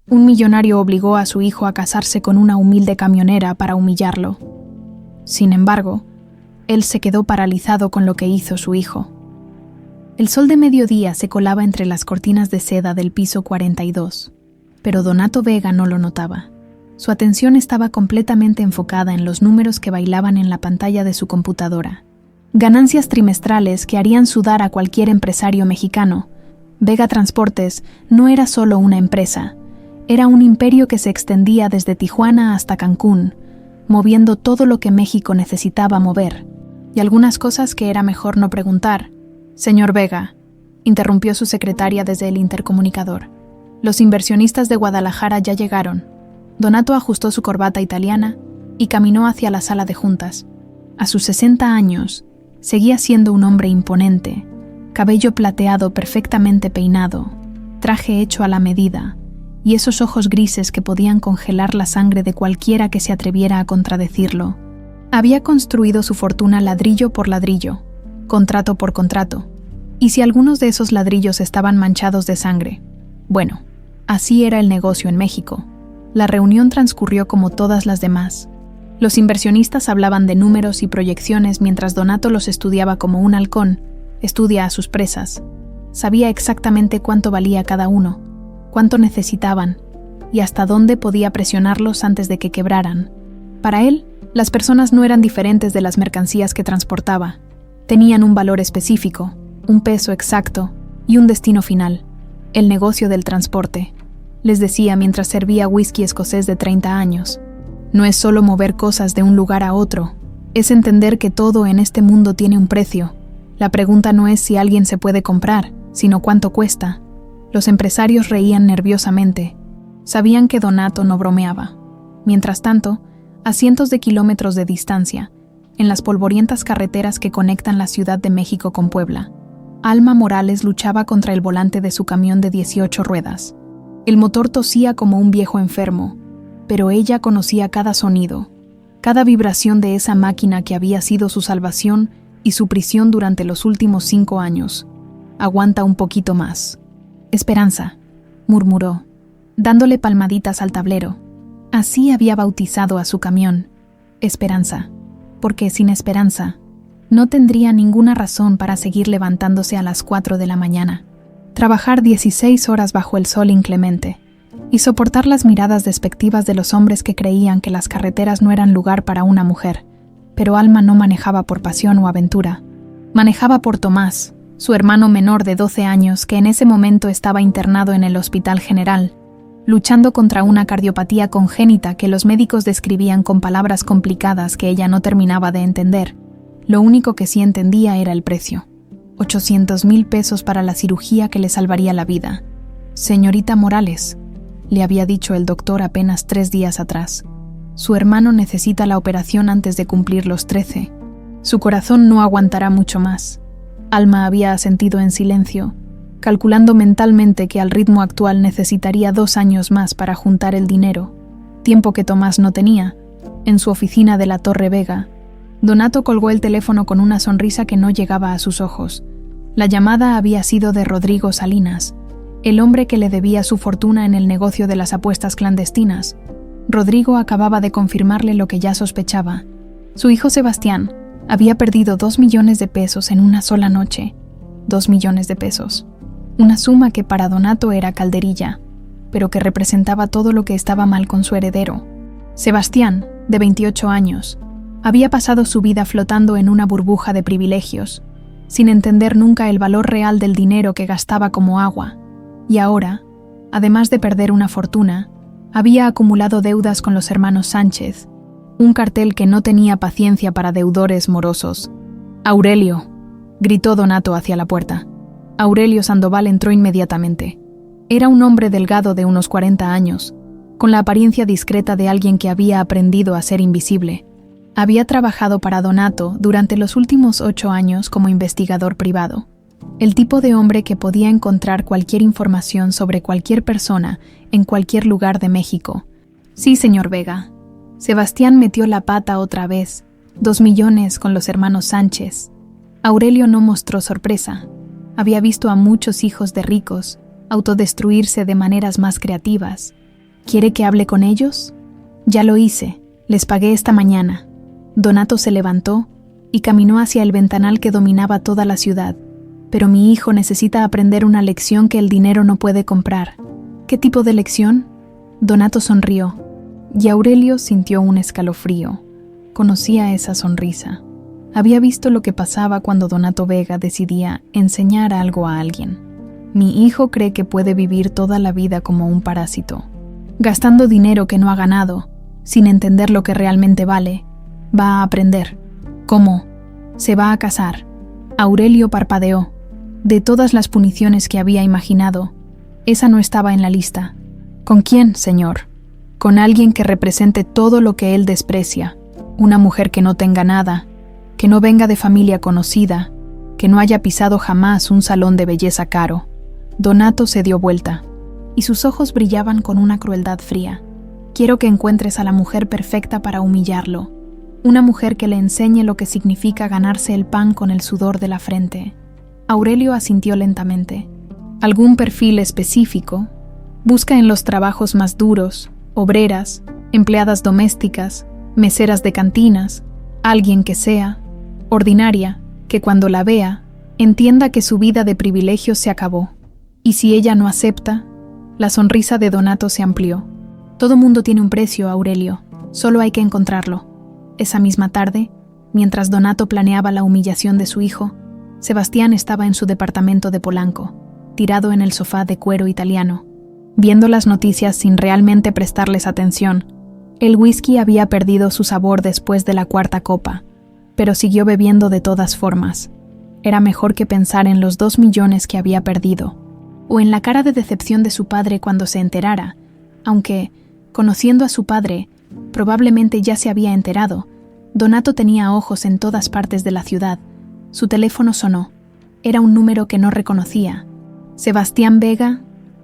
Un millonario obligó a su hijo a casarse con una humilde camionera para humillarlo. Sin embargo, él se quedó paralizado con lo que hizo su hijo. El sol de mediodía se colaba entre las cortinas de seda del piso 42, pero Donato Vega no lo notaba. Su atención estaba completamente enfocada en los números que bailaban en la pantalla de su computadora. Ganancias trimestrales que harían sudar a cualquier empresario mexicano. Vega Transportes no era solo una empresa, era un imperio que se extendía desde Tijuana hasta Cancún, moviendo todo lo que México necesitaba mover, y algunas cosas que era mejor no preguntar. «Señor Vega», interrumpió su secretaria desde el intercomunicador. «Los inversionistas de Guadalajara ya llegaron». Donato ajustó su corbata italiana y caminó hacia la sala de juntas. A sus 60 años, seguía siendo un hombre imponente, cabello plateado perfectamente peinado, traje hecho a la medida, y esos ojos grises que podían congelar la sangre de cualquiera que se atreviera a contradecirlo. Había construido su fortuna ladrillo por ladrillo, contrato por contrato, y si algunos de esos ladrillos estaban manchados de sangre, bueno, así era el negocio en México. La reunión transcurrió como todas las demás. Los inversionistas hablaban de números y proyecciones mientras Donato los estudiaba como un halcón estudia a sus presas. Sabía exactamente cuánto valía cada uno, cuánto necesitaban y hasta dónde podía presionarlos antes de que quebraran. Para él, las personas no eran diferentes de las mercancías que transportaba. Tenían un valor específico, un peso exacto y un destino final, el negocio del transporte. Les decía mientras servía whisky escocés de 30 años. No es solo mover cosas de un lugar a otro, es entender que todo en este mundo tiene un precio. La pregunta no es si alguien se puede comprar, sino cuánto cuesta. Los empresarios reían nerviosamente. Sabían que Donato no bromeaba. Mientras tanto, a cientos de kilómetros de distancia, en las polvorientas carreteras que conectan la Ciudad de México con Puebla, Alma Morales luchaba contra el volante de su camión de 18 ruedas. El motor tosía como un viejo enfermo, pero ella conocía cada sonido, cada vibración de esa máquina que había sido su salvación y su prisión durante los últimos 5 años. «Aguanta un poquito más». «Esperanza», murmuró, dándole palmaditas al tablero. Así había bautizado a su camión, Esperanza, porque sin esperanza no tendría ninguna razón para seguir levantándose a las 4 de la mañana, trabajar 16 horas bajo el sol inclemente y soportar las miradas despectivas de los hombres que creían que las carreteras no eran lugar para una mujer. Pero Alma no manejaba por pasión o aventura. Manejaba por Tomás, su hermano menor de 12 años que en ese momento estaba internado en el Hospital General, luchando contra una cardiopatía congénita que los médicos describían con palabras complicadas que ella no terminaba de entender. Lo único que sí entendía era el precio. 800,000 pesos para la cirugía que le salvaría la vida. «Señorita Morales», le había dicho el doctor apenas 3 días atrás, «su hermano necesita la operación antes de cumplir los 13. Su corazón no aguantará mucho más». Alma había asentido en silencio, calculando mentalmente que al ritmo actual necesitaría 2 años más para juntar el dinero, tiempo que Tomás no tenía. En su oficina de la Torre Vega, Donato colgó el teléfono con una sonrisa que no llegaba a sus ojos. La llamada había sido de Rodrigo Salinas, el hombre que le debía su fortuna en el negocio de las apuestas clandestinas. Rodrigo acababa de confirmarle lo que ya sospechaba. Su hijo Sebastián había perdido 2 millones de pesos en una sola noche. 2 millones de pesos. Una suma que para Donato era calderilla, pero que representaba todo lo que estaba mal con su heredero. Sebastián, de 28 años, había pasado su vida flotando en una burbuja de privilegios, sin entender nunca el valor real del dinero que gastaba como agua. Y ahora, además de perder una fortuna, había acumulado deudas con los hermanos Sánchez, un cartel que no tenía paciencia para deudores morosos. «Aurelio», gritó Donato hacia la puerta. Aurelio Sandoval entró inmediatamente. Era un hombre delgado de unos 40 años, con la apariencia discreta de alguien que había aprendido a ser invisible. Había trabajado para Donato durante los últimos 8 años como investigador privado. El tipo de hombre que podía encontrar cualquier información sobre cualquier persona en cualquier lugar de México. «Sí, señor Vega». Sebastián metió la pata otra vez. 2 millones con los hermanos Sánchez. Aurelio no mostró sorpresa. Había visto a muchos hijos de ricos autodestruirse de maneras más creativas, ¿Quiere que hable con ellos? Ya lo hice, les pagué esta mañana. Donato se levantó y caminó hacia el ventanal que dominaba toda la ciudad. Pero mi hijo necesita aprender una lección que el dinero no puede comprar. ¿Qué tipo de lección? Donato sonrió, y Aurelio sintió un escalofrío. Conocía esa sonrisa. Había visto lo que pasaba cuando Donato Vega decidía enseñar algo a alguien. Mi hijo cree que puede vivir toda la vida como un parásito, gastando dinero que no ha ganado, sin entender lo que realmente vale. Va a aprender. ¿Cómo? Se va a casar. Aurelio parpadeó. De todas las puniciones que había imaginado, esa no estaba en la lista. ¿Con quién, señor? Con alguien que represente todo lo que él desprecia. Una mujer que no tenga nada, que no venga de familia conocida, que no haya pisado jamás un salón de belleza caro. Donato se dio vuelta, y sus ojos brillaban con una crueldad fría. Quiero que encuentres a la mujer perfecta para humillarlo. Una mujer que le enseñe lo que significa ganarse el pan con el sudor de la frente. Aurelio asintió lentamente. ¿Algún perfil específico? Busca en los trabajos más duros, obreras, empleadas domésticas, meseras de cantinas, alguien que sea ordinaria, que cuando la vea, entienda que su vida de privilegios se acabó. Y si ella no acepta, la sonrisa de Donato se amplió. Todo mundo tiene un precio, Aurelio, solo hay que encontrarlo. Esa misma tarde, mientras Donato planeaba la humillación de su hijo, Sebastián estaba en su departamento de Polanco, tirado en el sofá de cuero italiano, viendo las noticias sin realmente prestarles atención. El whisky había perdido su sabor después de la cuarta copa, pero siguió bebiendo de todas formas. Era mejor que pensar en los 2 millones que había perdido, o en la cara de decepción de su padre cuando se enterara, aunque, conociendo a su padre, probablemente ya se había enterado. Donato tenía ojos en todas partes de la ciudad. Su teléfono sonó. Era un número que no reconocía. ¿Sebastián Vega?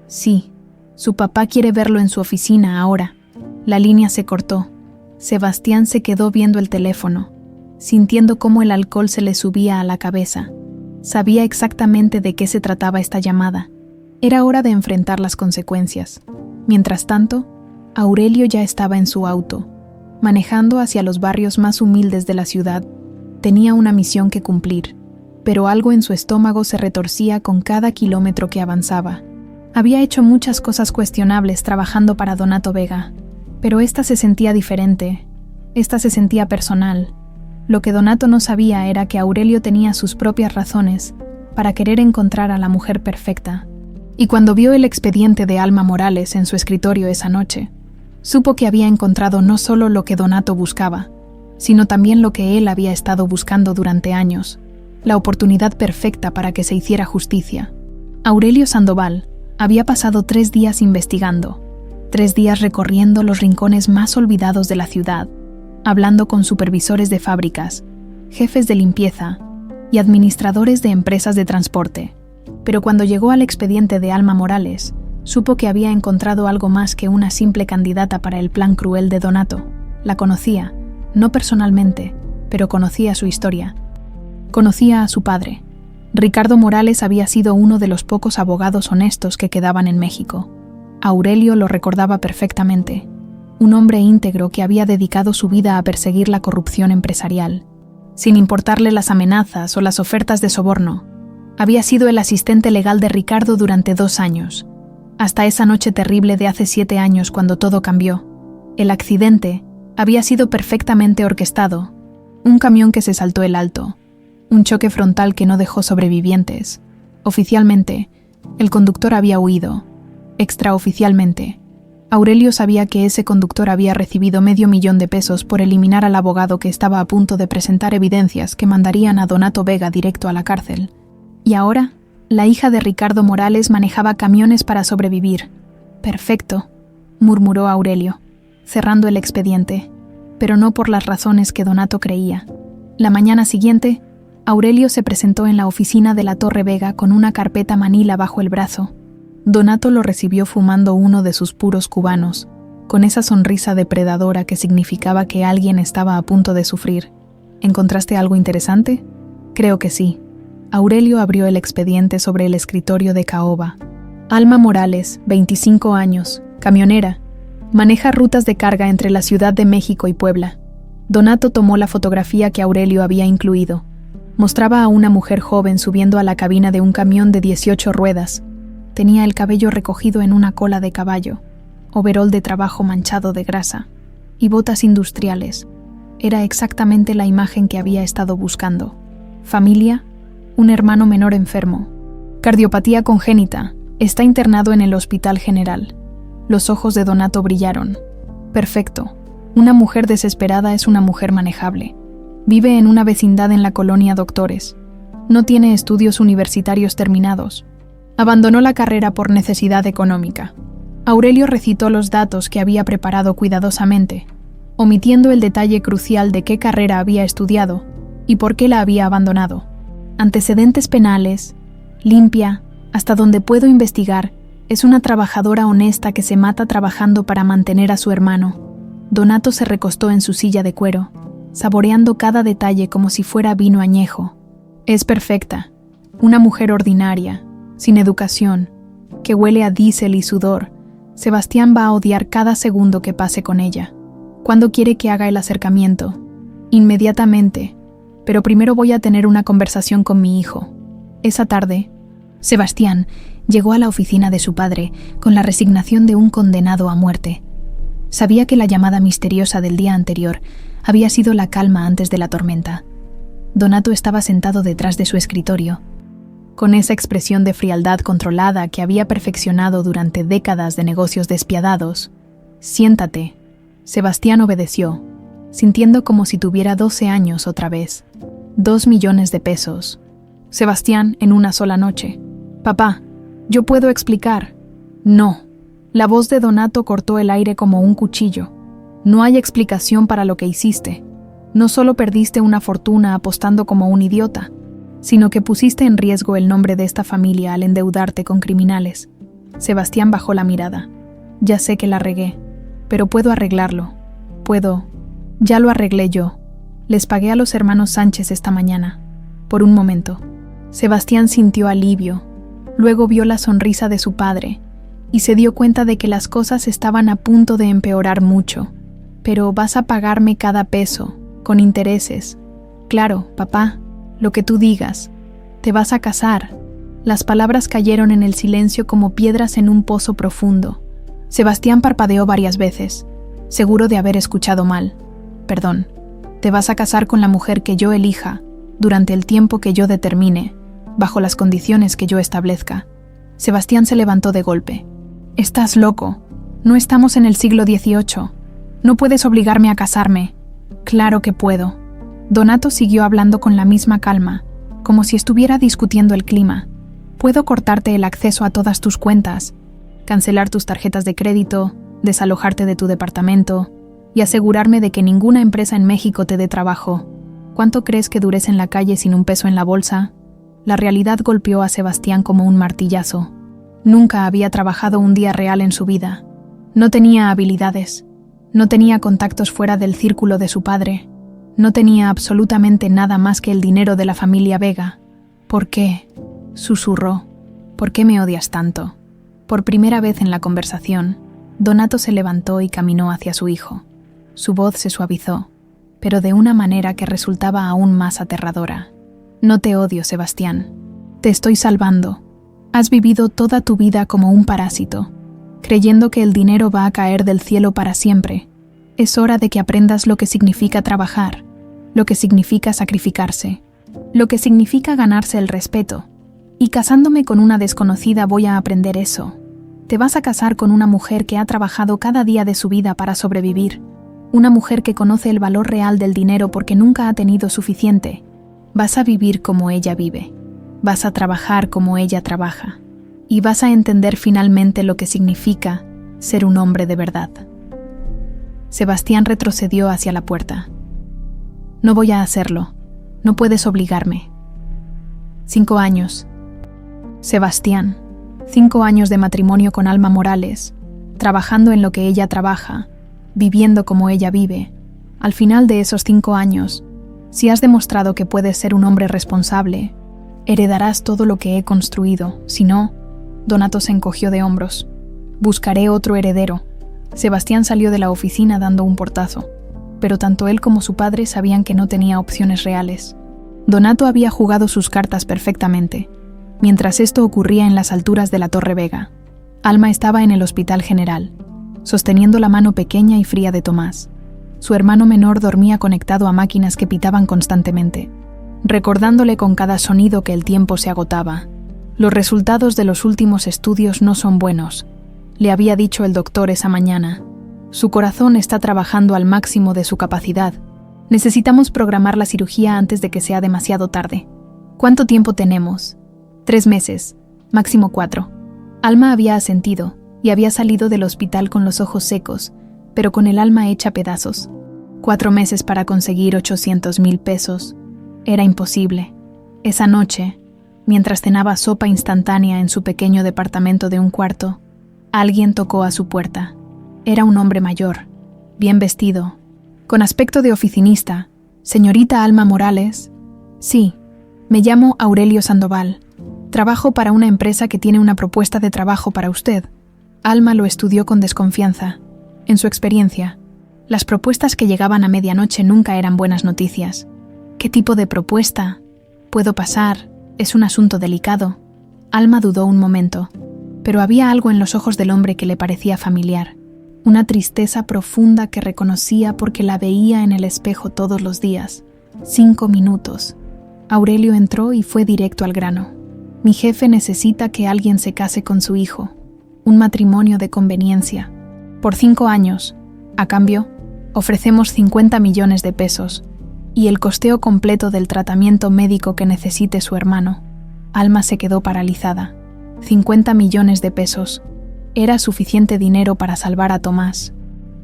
Sí. Su papá quiere verlo en su oficina ahora. La línea se cortó. Sebastián se quedó viendo el teléfono, sintiendo cómo el alcohol se le subía a la cabeza. Sabía exactamente de qué se trataba esta llamada. Era hora de enfrentar las consecuencias. Mientras tanto, Aurelio ya estaba en su auto, manejando hacia los barrios más humildes de la ciudad. Tenía una misión que cumplir, pero algo en su estómago se retorcía con cada kilómetro que avanzaba. Había hecho muchas cosas cuestionables trabajando para Donato Vega, pero esta se sentía diferente, esta se sentía personal. Lo que Donato no sabía era que Aurelio tenía sus propias razones para querer encontrar a la mujer perfecta. Y cuando vio el expediente de Alma Morales en su escritorio esa noche, supo que había encontrado no solo lo que Donato buscaba, sino también lo que él había estado buscando durante años, la oportunidad perfecta para que se hiciera justicia. Aurelio Sandoval había pasado 3 días investigando, 3 días recorriendo los rincones más olvidados de la ciudad, hablando con supervisores de fábricas, jefes de limpieza y administradores de empresas de transporte. Pero cuando llegó al expediente de Alma Morales, supo que había encontrado algo más que una simple candidata para el plan cruel de Donato. La conocía, no personalmente, pero conocía su historia. Conocía a su padre. Ricardo Morales había sido uno de los pocos abogados honestos que quedaban en México. Aurelio lo recordaba perfectamente. Un hombre íntegro que había dedicado su vida a perseguir la corrupción empresarial. Sin importarle las amenazas o las ofertas de soborno, había sido el asistente legal de Ricardo durante 2 años, hasta esa noche terrible de hace 7 años cuando todo cambió. El accidente había sido perfectamente orquestado. Un camión que se saltó el alto, un choque frontal que no dejó sobrevivientes. Oficialmente, el conductor había huido. Extraoficialmente, Aurelio sabía que ese conductor había recibido $500,000 por eliminar al abogado que estaba a punto de presentar evidencias que mandarían a Donato Vega directo a la cárcel. Y ahora, la hija de Ricardo Morales manejaba camiones para sobrevivir. Perfecto, murmuró Aurelio, cerrando el expediente, pero no por las razones que Donato creía. La mañana siguiente, Aurelio se presentó en la oficina de la Torre Vega con una carpeta manila bajo el brazo. Donato lo recibió fumando uno de sus puros cubanos, con esa sonrisa depredadora que significaba que alguien estaba a punto de sufrir. ¿Encontraste algo interesante? Creo que sí. Aurelio abrió el expediente sobre el escritorio de caoba. Alma Morales, 25 años, camionera, Maneja rutas de carga entre la Ciudad de México y Puebla. Donato tomó la fotografía que Aurelio había incluido. Mostraba a una mujer joven subiendo a la cabina de un camión de 18 ruedas. Tenía el cabello recogido en una cola de caballo, overol de trabajo manchado de grasa y botas industriales. Era exactamente la imagen que había estado buscando. Familia, un hermano menor enfermo. Cardiopatía congénita. Está internado en el Hospital General. Los ojos de Donato brillaron. Perfecto. Una mujer desesperada es una mujer manejable. Vive en una vecindad en la colonia Doctores. No tiene estudios universitarios terminados. Abandonó la carrera por necesidad económica. Aurelio recitó los datos que había preparado cuidadosamente, omitiendo el detalle crucial de qué carrera había estudiado y por qué la había abandonado. Antecedentes penales, limpia, hasta donde puedo investigar, es una trabajadora honesta que se mata trabajando para mantener a su hermano. Donato se recostó en su silla de cuero, saboreando cada detalle como si fuera vino añejo. Es perfecta, una mujer ordinaria, sin educación, que huele a diésel y sudor. Sebastián va a odiar cada segundo que pase con ella. ¿Cuándo quiere que haga el acercamiento? Inmediatamente, pero primero voy a tener una conversación con mi hijo. Esa tarde, Sebastián llegó a la oficina de su padre con la resignación de un condenado a muerte. Sabía que la llamada misteriosa del día anterior había sido la calma antes de la tormenta. Donato estaba sentado detrás de su escritorio, con esa expresión de frialdad controlada que había perfeccionado durante décadas de negocios despiadados. «Siéntate». Sebastián obedeció, sintiendo como si tuviera 12 años otra vez. 2 millones de pesos. Sebastián en una sola noche. «Papá, yo puedo explicar». «No». La voz de Donato cortó el aire como un cuchillo. «No hay explicación para lo que hiciste. No solo perdiste una fortuna apostando como un idiota, sino que pusiste en riesgo el nombre de esta familia al endeudarte con criminales». Sebastián bajó la mirada. «Ya sé que la regué, pero puedo arreglarlo. Puedo. Ya lo arreglé yo. Les pagué a los hermanos Sánchez esta mañana». Por un momento, Sebastián sintió alivio. Luego vio la sonrisa de su padre y se dio cuenta de que las cosas estaban a punto de empeorar mucho. «Pero vas a pagarme cada peso, con intereses». «Claro, papá, lo que tú digas. Te vas a casar». Las palabras cayeron en el silencio como piedras en un pozo profundo. Sebastián parpadeó varias veces, seguro de haber escuchado mal. «Perdón, te vas a casar con la mujer que yo elija, durante el tiempo que yo determine, bajo las condiciones que yo establezca». Sebastián se levantó de golpe. «Estás loco. No estamos en el siglo XVIII. No puedes obligarme a casarme». «Claro que puedo». Donato siguió hablando con la misma calma, como si estuviera discutiendo el clima. «Puedo cortarte el acceso a todas tus cuentas, cancelar tus tarjetas de crédito, desalojarte de tu departamento y asegurarme de que ninguna empresa en México te dé trabajo. ¿Cuánto crees que dures en la calle sin un peso en la bolsa?» La realidad golpeó a Sebastián como un martillazo. Nunca había trabajado un día real en su vida. No tenía habilidades. No tenía contactos fuera del círculo de su padre. No tenía absolutamente nada más que el dinero de la familia Vega. «¿Por qué?», susurró. «¿Por qué me odias tanto?». Por primera vez en la conversación, Donato se levantó y caminó hacia su hijo. Su voz se suavizó, pero de una manera que resultaba aún más aterradora. «No te odio, Sebastián. Te estoy salvando. Has vivido toda tu vida como un parásito, creyendo que el dinero va a caer del cielo para siempre. Es hora de que aprendas lo que significa trabajar, lo que significa sacrificarse, lo que significa ganarse el respeto. Y casándome con una desconocida voy a aprender eso. Te vas a casar con una mujer que ha trabajado cada día de su vida para sobrevivir, una mujer que conoce el valor real del dinero porque nunca ha tenido suficiente. Vas a vivir como ella vive. Vas a trabajar como ella trabaja. Y vas a entender finalmente lo que significa ser un hombre de verdad». Sebastián retrocedió hacia la puerta. «No voy a hacerlo. No puedes obligarme». 5 años. Sebastián, 5 años de matrimonio con Alma Morales, trabajando en lo que ella trabaja, viviendo como ella vive. Al final de esos 5 años, si has demostrado que puedes ser un hombre responsable, heredarás todo lo que he construido. Si no, Donato se encogió de hombros. «Buscaré otro heredero. Sebastián salió de la oficina dando un portazo, pero tanto él como su padre sabían que no tenía opciones reales. Donato había jugado sus cartas perfectamente. Mientras esto ocurría en las alturas de la Torre Vega, Alma estaba en el Hospital General, sosteniendo la mano pequeña y fría de Tomás. Su hermano menor dormía conectado a máquinas que pitaban constantemente, recordándole con cada sonido que el tiempo se agotaba. Los resultados de los últimos estudios no son buenos, le había dicho el doctor esa mañana. Su corazón está trabajando al máximo de su capacidad. Necesitamos programar la cirugía antes de que sea demasiado tarde. ¿Cuánto tiempo tenemos? 3 meses, máximo 4. Alma había asentido y había salido del hospital con los ojos secos, pero con el alma hecha pedazos. 4 meses para conseguir 800,000 pesos. Era imposible. Esa noche, mientras cenaba sopa instantánea en su pequeño departamento de un cuarto, alguien tocó a su puerta. Era un hombre mayor, bien vestido, con aspecto de oficinista. «Señorita Alma Morales». «Sí, me llamo Aurelio Sandoval. Trabajo para una empresa que tiene una propuesta de trabajo para usted». Alma lo estudió con desconfianza. En su experiencia, las propuestas que llegaban a medianoche nunca eran buenas noticias. «¿Qué tipo de propuesta? Puedo pasar, es un asunto delicado». Alma dudó un momento, pero había algo en los ojos del hombre que le parecía familiar. Una tristeza profunda que reconocía porque la veía en el espejo todos los días. 5 minutos. Aurelio entró y fue directo al grano. «Mi jefe necesita que alguien se case con su hijo. Un matrimonio de conveniencia. Por 5 años. A cambio, ofrecemos 50 millones de pesos y el costeo completo del tratamiento médico que necesite su hermano». Alma se quedó paralizada. 50 millones de pesos. Era suficiente dinero para salvar a Tomás,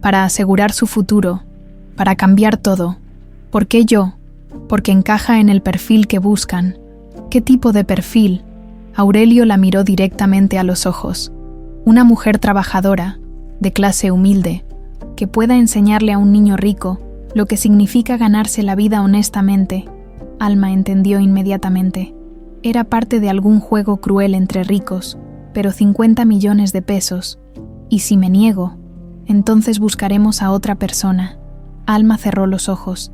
para asegurar su futuro, para cambiar todo. ¿Por qué yo? Porque encaja en el perfil que buscan. ¿Qué tipo de perfil? Aurelio la miró directamente a los ojos. Una mujer trabajadora, de clase humilde, que pueda enseñarle a un niño rico lo que significa ganarse la vida honestamente. Alma entendió inmediatamente. Era parte de algún juego cruel entre ricos, pero 50 millones de pesos. ¿Y si me niego? Entonces buscaremos a otra persona. Alma cerró los ojos.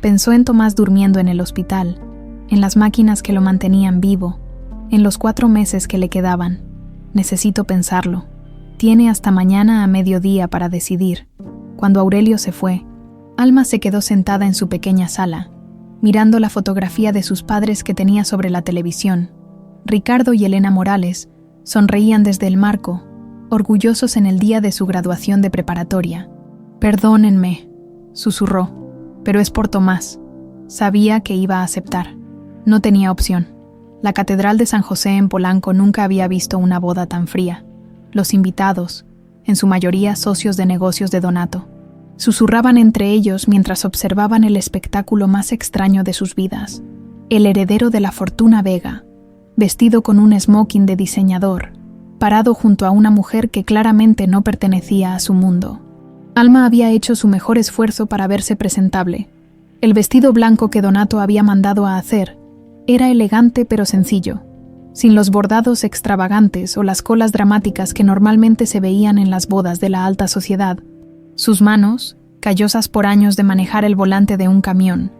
Pensó en Tomás durmiendo en el hospital, en las máquinas que lo mantenían vivo, en los 4 meses que le quedaban. Necesito pensarlo. Tiene hasta mañana a mediodía para decidir. Cuando Aurelio se fue, Alma se quedó sentada en su pequeña sala, mirando la fotografía de sus padres que tenía sobre la televisión. Ricardo y Elena Morales sonreían desde el marco, orgullosos en el día de su graduación de preparatoria. «Perdónenme», susurró, «pero es por Tomás». Sabía que iba a aceptar. No tenía opción. La Catedral de San José en Polanco nunca había visto una boda tan fría. Los invitados, en su mayoría socios de negocios de Donato, susurraban entre ellos mientras observaban el espectáculo más extraño de sus vidas. El heredero de la fortuna Vega, vestido con un smoking de diseñador, parado junto a una mujer que claramente no pertenecía a su mundo. Alma había hecho su mejor esfuerzo para verse presentable. El vestido blanco que Donato había mandado a hacer era elegante pero sencillo, sin los bordados extravagantes o las colas dramáticas que normalmente se veían en las bodas de la alta sociedad. Sus manos, callosas por años de manejar el volante de un camión,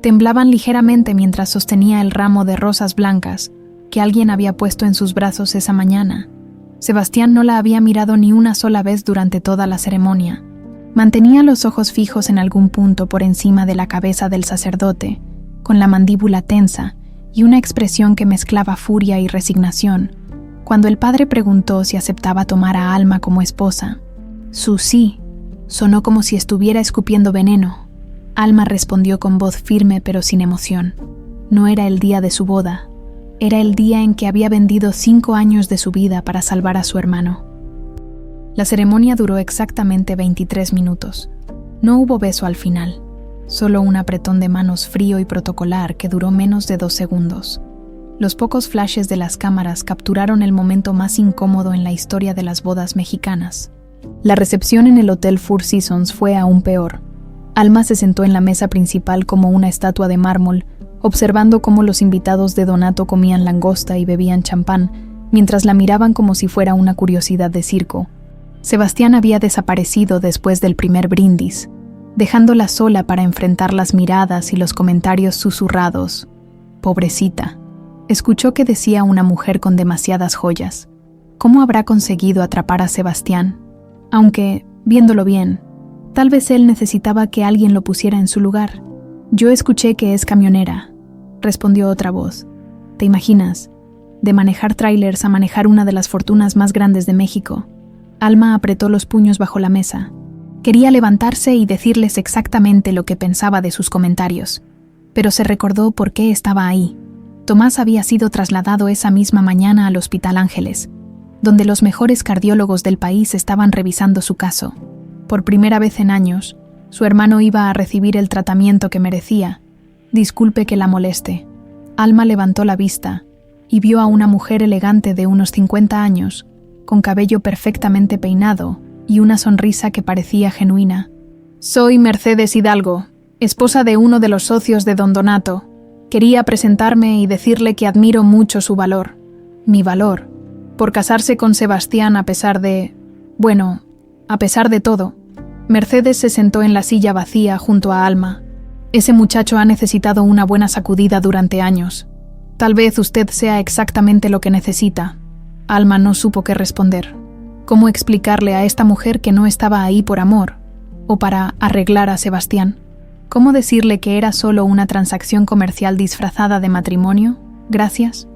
temblaban ligeramente mientras sostenía el ramo de rosas blancas que alguien había puesto en sus brazos esa mañana. Sebastián no la había mirado ni una sola vez durante toda la ceremonia. Mantenía los ojos fijos en algún punto por encima de la cabeza del sacerdote, con la mandíbula tensa y una expresión que mezclaba furia y resignación, cuando el padre preguntó si aceptaba tomar a Alma como esposa. Su sí sonó como si estuviera escupiendo veneno. Alma respondió con voz firme pero sin emoción. No era el día de su boda. Era el día en que había vendido 5 años de su vida para salvar a su hermano. La ceremonia duró exactamente 23 minutos. No hubo beso al final, solo un apretón de manos frío y protocolar que duró menos de 2 segundos. Los pocos flashes de las cámaras capturaron el momento más incómodo en la historia de las bodas mexicanas. La recepción en el Hotel Four Seasons fue aún peor. Alma se sentó en la mesa principal como una estatua de mármol, observando cómo los invitados de Donato comían langosta y bebían champán, mientras la miraban como si fuera una curiosidad de circo. Sebastián había desaparecido después del primer brindis, dejándola sola para enfrentar las miradas y los comentarios susurrados. Pobrecita. Escuchó que decía una mujer con demasiadas joyas. ¿Cómo habrá conseguido atrapar a Sebastián? Aunque, viéndolo bien, tal vez él necesitaba que alguien lo pusiera en su lugar. Yo escuché que es camionera, respondió otra voz. ¿Te imaginas? De manejar trailers a manejar una de las fortunas más grandes de México. Alma apretó los puños bajo la mesa. Quería levantarse y decirles exactamente lo que pensaba de sus comentarios, pero se recordó por qué estaba ahí. Tomás había sido trasladado esa misma mañana al Hospital Ángeles, donde los mejores cardiólogos del país estaban revisando su caso. Por primera vez en años, su hermano iba a recibir el tratamiento que merecía. Disculpe que la moleste. Alma levantó la vista y vio a una mujer elegante de unos 50 años, con cabello perfectamente peinado y una sonrisa que parecía genuina. Soy Mercedes Hidalgo, esposa de uno de los socios de Don Donato. Quería presentarme y decirle que admiro mucho su valor. Mi valor. Por casarse con Sebastián a pesar de todo. Mercedes se sentó en la silla vacía junto a Alma. Ese muchacho ha necesitado una buena sacudida durante años. Tal vez usted sea exactamente lo que necesita. Alma no supo qué responder. ¿Cómo explicarle a esta mujer que no estaba ahí por amor o para arreglar a Sebastián? ¿Cómo decirle que era solo una transacción comercial disfrazada de matrimonio? Gracias,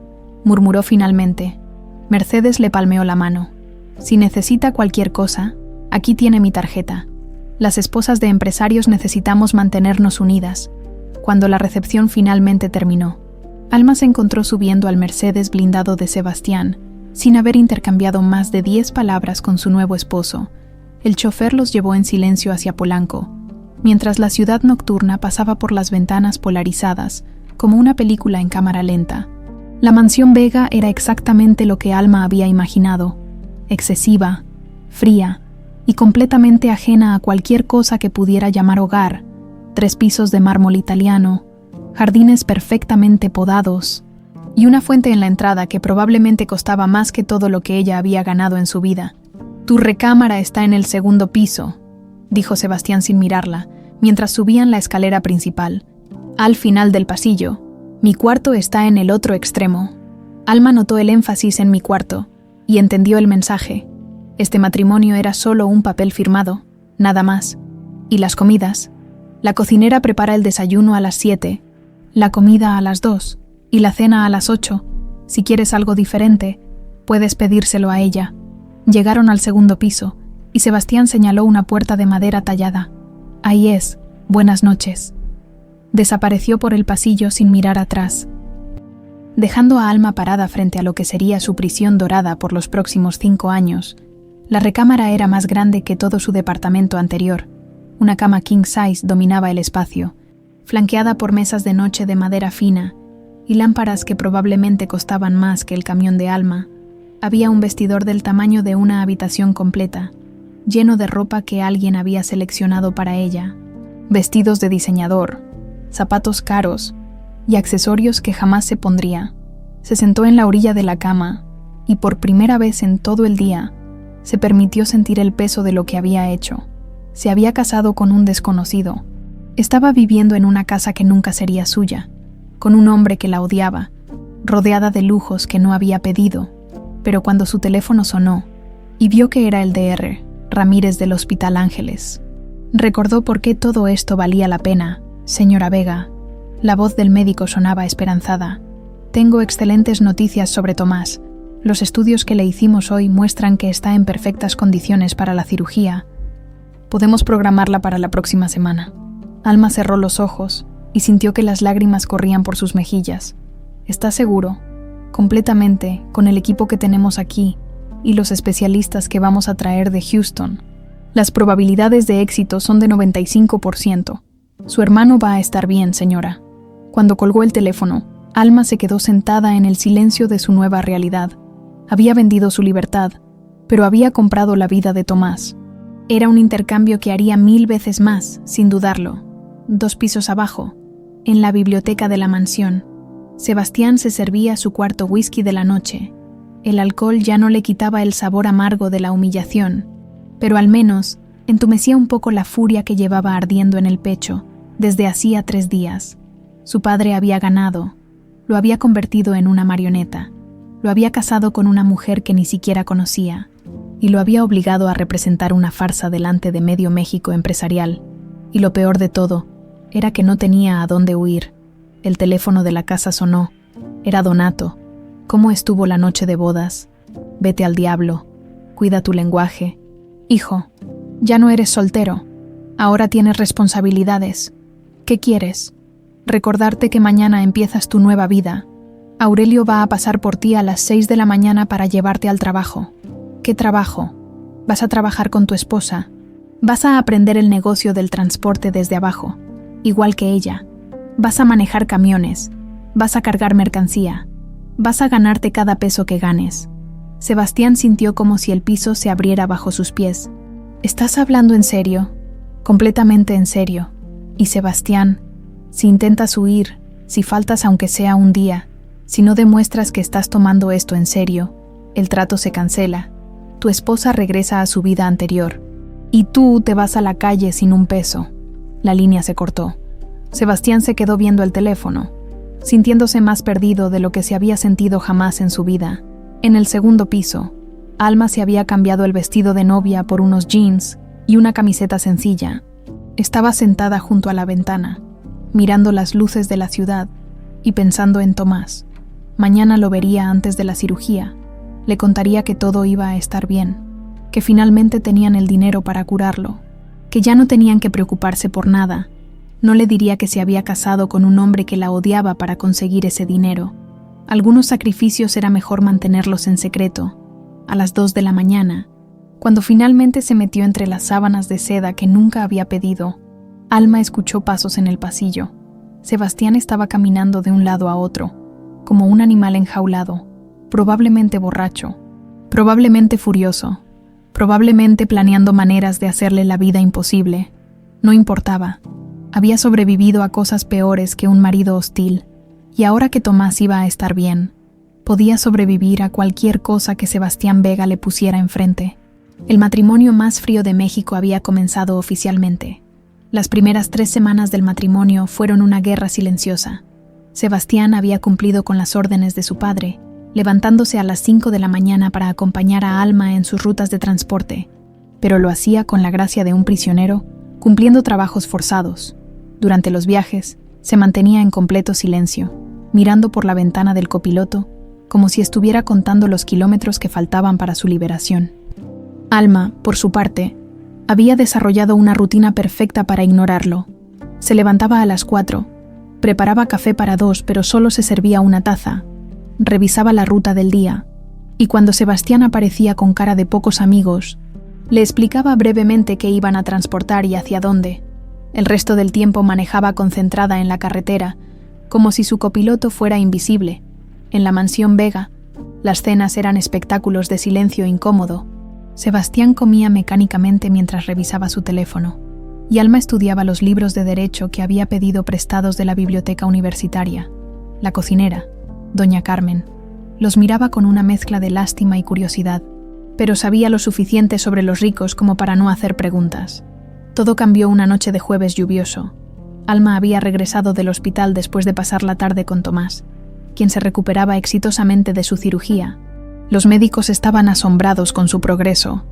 murmuró finalmente. Mercedes le palmeó la mano. Si necesita cualquier cosa, aquí tiene mi tarjeta. Las esposas de empresarios necesitamos mantenernos unidas. Cuando la recepción finalmente terminó, Alma se encontró subiendo al Mercedes blindado de Sebastián, sin haber intercambiado más de 10 palabras con su nuevo esposo. El chofer los llevó en silencio hacia Polanco, mientras la ciudad nocturna pasaba por las ventanas polarizadas, como una película en cámara lenta. La mansión Vega era exactamente lo que Alma había imaginado: excesiva, fría y completamente ajena a cualquier cosa que pudiera llamar hogar. 3 pisos de mármol italiano, jardines perfectamente podados y una fuente en la entrada que probablemente costaba más que todo lo que ella había ganado en su vida. Tu recámara está en el 2º piso, dijo Sebastián sin mirarla, mientras subían la escalera principal. Al final del pasillo. Mi cuarto está en el otro extremo. Alma notó el énfasis en mi cuarto y entendió el mensaje. Este matrimonio era solo un papel firmado, nada más. ¿Y las comidas? La cocinera prepara el desayuno a las 7, la comida a las 2 y la cena a las 8. Si quieres algo diferente, puedes pedírselo a ella. Llegaron al 2º piso y Sebastián señaló una puerta de madera tallada. Ahí es. Buenas noches. Desapareció por el pasillo sin mirar atrás, dejando a Alma parada frente a lo que sería su prisión dorada por los próximos 5 años. La recámara era más grande que todo su departamento anterior. Una cama king size dominaba el espacio, flanqueada por mesas de noche de madera fina y lámparas que probablemente costaban más que el camión de Alma. Había un vestidor del tamaño de una habitación completa, lleno de ropa que alguien había seleccionado para ella. Vestidos de diseñador, zapatos caros y accesorios que jamás se pondría. Se sentó en la orilla de la cama y por primera vez en todo el día se permitió sentir el peso de lo que había hecho. Se había casado con un desconocido. Estaba viviendo en una casa que nunca sería suya, con un hombre que la odiaba, rodeada de lujos que no había pedido. Pero cuando su teléfono sonó y vio que era el Dr. Ramírez del Hospital Ángeles, recordó por qué todo esto valía la pena. Señora Vega, la voz del médico sonaba esperanzada. Tengo excelentes noticias sobre Tomás. Los estudios que le hicimos hoy muestran que está en perfectas condiciones para la cirugía. Podemos programarla para la próxima semana. Alma cerró los ojos y sintió que las lágrimas corrían por sus mejillas. ¿Estás seguro? Completamente, con el equipo que tenemos aquí y los especialistas que vamos a traer de Houston. Las probabilidades de éxito son de 95%. Su hermano va a estar bien, señora. Cuando colgó el teléfono, Alma se quedó sentada en el silencio de su nueva realidad. Había vendido su libertad, pero había comprado la vida de Tomás. Era un intercambio que haría 1000 veces más, sin dudarlo. 2 pisos abajo, en la biblioteca de la mansión, Sebastián se servía su cuarto 4º whisky de la noche. El alcohol ya no le quitaba el sabor amargo de la humillación, pero al menos entumecía un poco la furia que llevaba ardiendo en el pecho desde hacía 3 días. Su padre había ganado, lo había convertido en una marioneta, lo había casado con una mujer que ni siquiera conocía y lo había obligado a representar una farsa delante de medio México empresarial. Y lo peor de todo era que no tenía a dónde huir. El teléfono de la casa sonó. Era Donato. ¿Cómo estuvo la noche de bodas? Vete al diablo. Cuida tu lenguaje. Hijo, ya no eres soltero. Ahora tienes responsabilidades. ¿Qué quieres? Recordarte que mañana empiezas tu nueva vida. Aurelio va a pasar por ti a las 6 de la mañana para llevarte al trabajo. ¿Qué trabajo? Vas a trabajar con tu esposa. Vas a aprender el negocio del transporte desde abajo, igual que ella. Vas a manejar camiones. Vas a cargar mercancía. Vas a ganarte cada peso que ganes. Sebastián sintió como si el piso se abriera bajo sus pies. ¿Estás hablando en serio? Completamente en serio. Y Sebastián, si intentas huir, si faltas aunque sea un día, si no demuestras que estás tomando esto en serio, el trato se cancela. Tu esposa regresa a su vida anterior. Y tú te vas a la calle sin un peso. La línea se cortó. Sebastián se quedó viendo el teléfono, sintiéndose más perdido de lo que se había sentido jamás en su vida. En el segundo piso, Alma se había cambiado el vestido de novia por unos jeans y una camiseta sencilla. Estaba sentada junto a la ventana, mirando las luces de la ciudad y pensando en Tomás. Mañana lo vería antes de la cirugía. Le contaría que todo iba a estar bien, que finalmente tenían el dinero para curarlo, que ya no tenían que preocuparse por nada. No le diría que se había casado con un hombre que la odiaba para conseguir ese dinero. Algunos sacrificios era mejor mantenerlos en secreto. A las 2 de la mañana, cuando finalmente se metió entre las sábanas de seda que nunca había pedido, Alma escuchó pasos en el pasillo. Sebastián estaba caminando de un lado a otro, como un animal enjaulado, probablemente borracho, probablemente furioso, probablemente planeando maneras de hacerle la vida imposible. No importaba. Había sobrevivido a cosas peores que un marido hostil, y ahora que Tomás iba a estar bien, podía sobrevivir a cualquier cosa que Sebastián Vega le pusiera enfrente. El matrimonio más frío de México había comenzado oficialmente. Las primeras 3 semanas del matrimonio fueron una guerra silenciosa. Sebastián había cumplido con las órdenes de su padre, levantándose a las 5 de la mañana para acompañar a Alma en sus rutas de transporte, pero lo hacía con la gracia de un prisionero, cumpliendo trabajos forzados. Durante los viajes, se mantenía en completo silencio, mirando por la ventana del copiloto, como si estuviera contando los kilómetros que faltaban para su liberación. Alma, por su parte, había desarrollado una rutina perfecta para ignorarlo. Se levantaba a las 4, preparaba café para 2, pero solo se servía una taza, revisaba la ruta del día, y cuando Sebastián aparecía con cara de pocos amigos, le explicaba brevemente qué iban a transportar y hacia dónde. El resto del tiempo manejaba concentrada en la carretera, como si su copiloto fuera invisible. En la mansión Vega, las cenas eran espectáculos de silencio incómodo. Sebastián comía mecánicamente mientras revisaba su teléfono, y Alma estudiaba los libros de derecho que había pedido prestados de la biblioteca universitaria. La cocinera, doña Carmen, los miraba con una mezcla de lástima y curiosidad, pero sabía lo suficiente sobre los ricos como para no hacer preguntas. Todo cambió una noche de jueves lluvioso. Alma había regresado del hospital después de pasar la tarde con Tomás, quien se recuperaba exitosamente de su cirugía. Los médicos estaban asombrados con su progreso,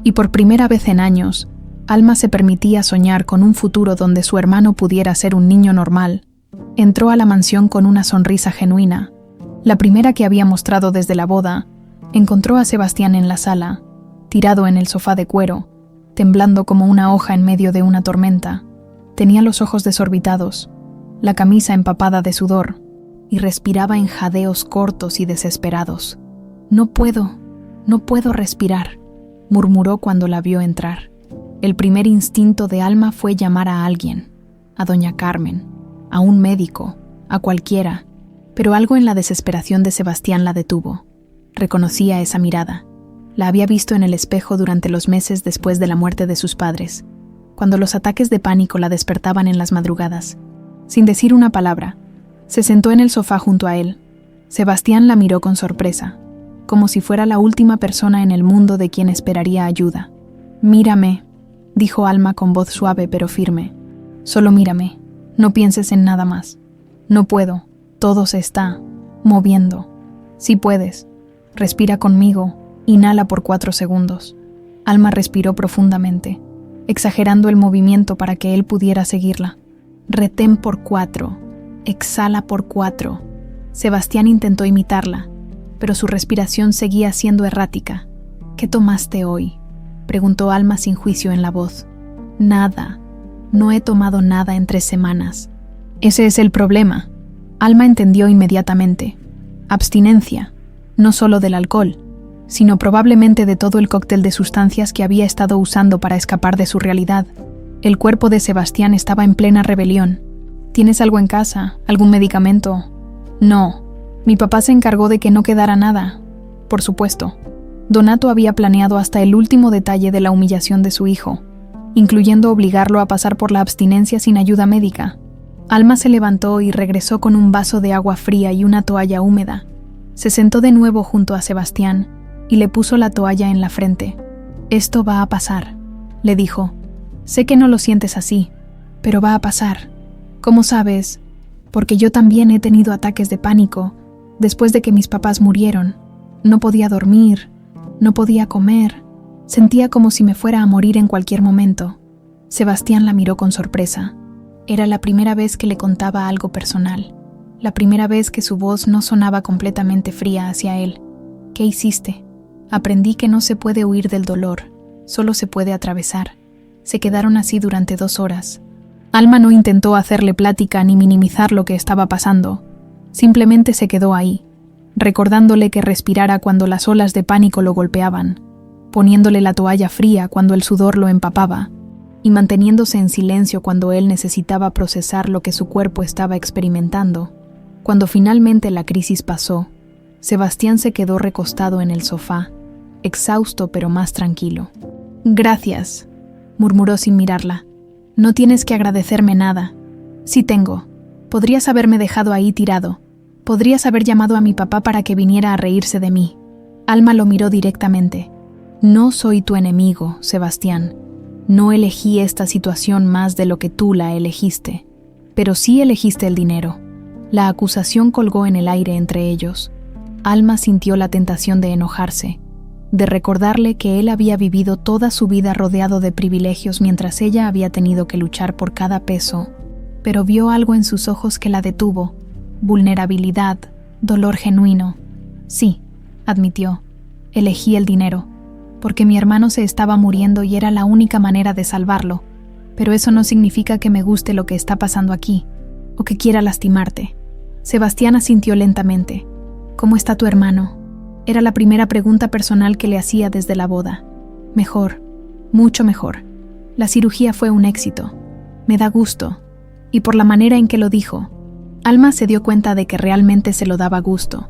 y por primera vez en años, Alma se permitía soñar con un futuro donde su hermano pudiera ser un niño normal. Entró a la mansión con una sonrisa genuina, la primera que había mostrado desde la boda. Encontró a Sebastián en la sala, tirado en el sofá de cuero, temblando como una hoja en medio de una tormenta. Tenía los ojos desorbitados, la camisa empapada de sudor, y respiraba en jadeos cortos y desesperados. No puedo respirar», murmuró cuando la vio entrar. El primer instinto de Alma fue llamar a alguien, a doña Carmen, a un médico, a cualquiera, pero algo en la desesperación de Sebastián la detuvo. Reconocía esa mirada. La había visto en el espejo durante los meses después de la muerte de sus padres, cuando los ataques de pánico la despertaban en las madrugadas. Sin decir una palabra, se sentó en el sofá junto a él. Sebastián la miró con sorpresa, como si fuera la última persona en el mundo de quien esperaría ayuda. Mírame, dijo Alma con voz suave pero firme. Solo mírame, no pienses en nada más. No puedo, todo se está moviendo. Si puedes, respira conmigo, inhala por 4 segundos. Alma respiró profundamente, exagerando el movimiento para que él pudiera seguirla. Retén por 4, exhala por 4. Sebastián intentó imitarla, pero su respiración seguía siendo errática. ¿Qué tomaste hoy?, preguntó Alma sin juicio en la voz. Nada. No he tomado nada en 3 semanas. Ese es el problema. Alma entendió inmediatamente. Abstinencia, no solo del alcohol, sino probablemente de todo el cóctel de sustancias que había estado usando para escapar de su realidad. El cuerpo de Sebastián estaba en plena rebelión. ¿Tienes algo en casa? ¿Algún medicamento? No. Mi papá se encargó de que no quedara nada. Por supuesto. Donato había planeado hasta el último detalle de la humillación de su hijo, incluyendo obligarlo a pasar por la abstinencia sin ayuda médica. Alma se levantó y regresó con un vaso de agua fría y una toalla húmeda. Se sentó de nuevo junto a Sebastián y le puso la toalla en la frente. Esto va a pasar, le dijo. Sé que no lo sientes así, pero va a pasar. ¿Cómo sabes? Porque yo también he tenido ataques de pánico después de que mis papás murieron. No podía dormir, no podía comer. Sentía como si me fuera a morir en cualquier momento. Sebastián la miró con sorpresa. Era la primera vez que le contaba algo personal. La primera vez que su voz no sonaba completamente fría hacia él. ¿Qué hiciste? Aprendí que no se puede huir del dolor, solo se puede atravesar. Se quedaron así durante 2 horas. Alma no intentó hacerle plática ni minimizar lo que estaba pasando. Simplemente se quedó ahí, recordándole que respirara cuando las olas de pánico lo golpeaban, poniéndole la toalla fría cuando el sudor lo empapaba, y manteniéndose en silencio cuando él necesitaba procesar lo que su cuerpo estaba experimentando. Cuando finalmente la crisis pasó, Sebastián se quedó recostado en el sofá, exhausto pero más tranquilo. «Gracias», murmuró sin mirarla. «No tienes que agradecerme nada. Sí tengo. Podrías haberme dejado ahí tirado. Podrías haber llamado a mi papá para que viniera a reírse de mí». Alma lo miró directamente. «No soy tu enemigo, Sebastián. No elegí esta situación más de lo que tú la elegiste. Pero sí elegiste el dinero». La acusación colgó en el aire entre ellos. Alma sintió la tentación de enojarse, de recordarle que él había vivido toda su vida rodeado de privilegios mientras ella había tenido que luchar por cada peso, pero vio algo en sus ojos que la detuvo: vulnerabilidad, dolor genuino. «Sí», admitió, «elegí el dinero, porque mi hermano se estaba muriendo y era la única manera de salvarlo, pero eso no significa que me guste lo que está pasando aquí, o que quiera lastimarte». Sebastián asintió lentamente. «¿Cómo está tu hermano?». Era la primera pregunta personal que le hacía desde la boda. «Mejor, mucho mejor. La cirugía fue un éxito. Me da gusto». Y por la manera en que lo dijo, Alma se dio cuenta de que realmente se lo daba gusto.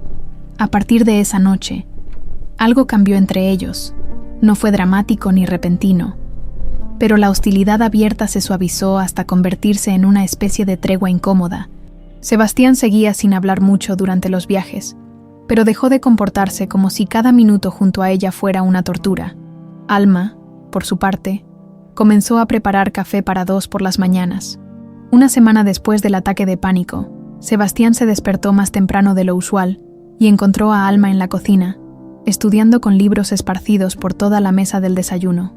A partir de esa noche, algo cambió entre ellos. No fue dramático ni repentino, pero la hostilidad abierta se suavizó hasta convertirse en una especie de tregua incómoda. Sebastián seguía sin hablar mucho durante los viajes, pero dejó de comportarse como si cada minuto junto a ella fuera una tortura. Alma, por su parte, comenzó a preparar café para 2 por las mañanas. Una semana después del ataque de pánico, Sebastián se despertó más temprano de lo usual y encontró a Alma en la cocina, estudiando con libros esparcidos por toda la mesa del desayuno.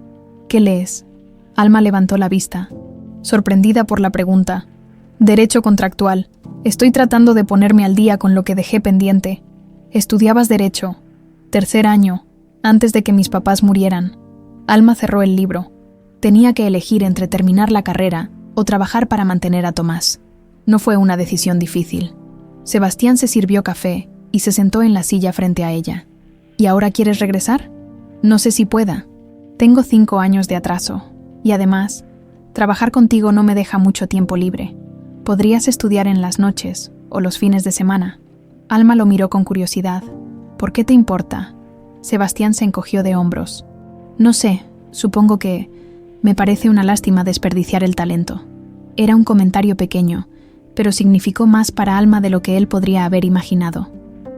«¿Qué lees?». Alma levantó la vista, sorprendida por la pregunta. «Derecho contractual. Estoy tratando de ponerme al día con lo que dejé pendiente». «¿Estudiabas derecho?». «3er año, antes de que mis papás murieran». Alma cerró el libro. Tenía que elegir entre terminar la carrera o trabajar para mantener a Tomás. No fue una decisión difícil. Sebastián se sirvió café y se sentó en la silla frente a ella. «¿Y ahora quieres regresar?». «No sé si pueda. Tengo 5 años de atraso. Y además, trabajar contigo no me deja mucho tiempo libre. Podrías estudiar en las noches o los fines de semana». Alma lo miró con curiosidad. «¿Por qué te importa?». Sebastián se encogió de hombros. «No sé, supongo que me parece una lástima desperdiciar el talento». Era un comentario pequeño, pero significó más para Alma de lo que él podría haber imaginado.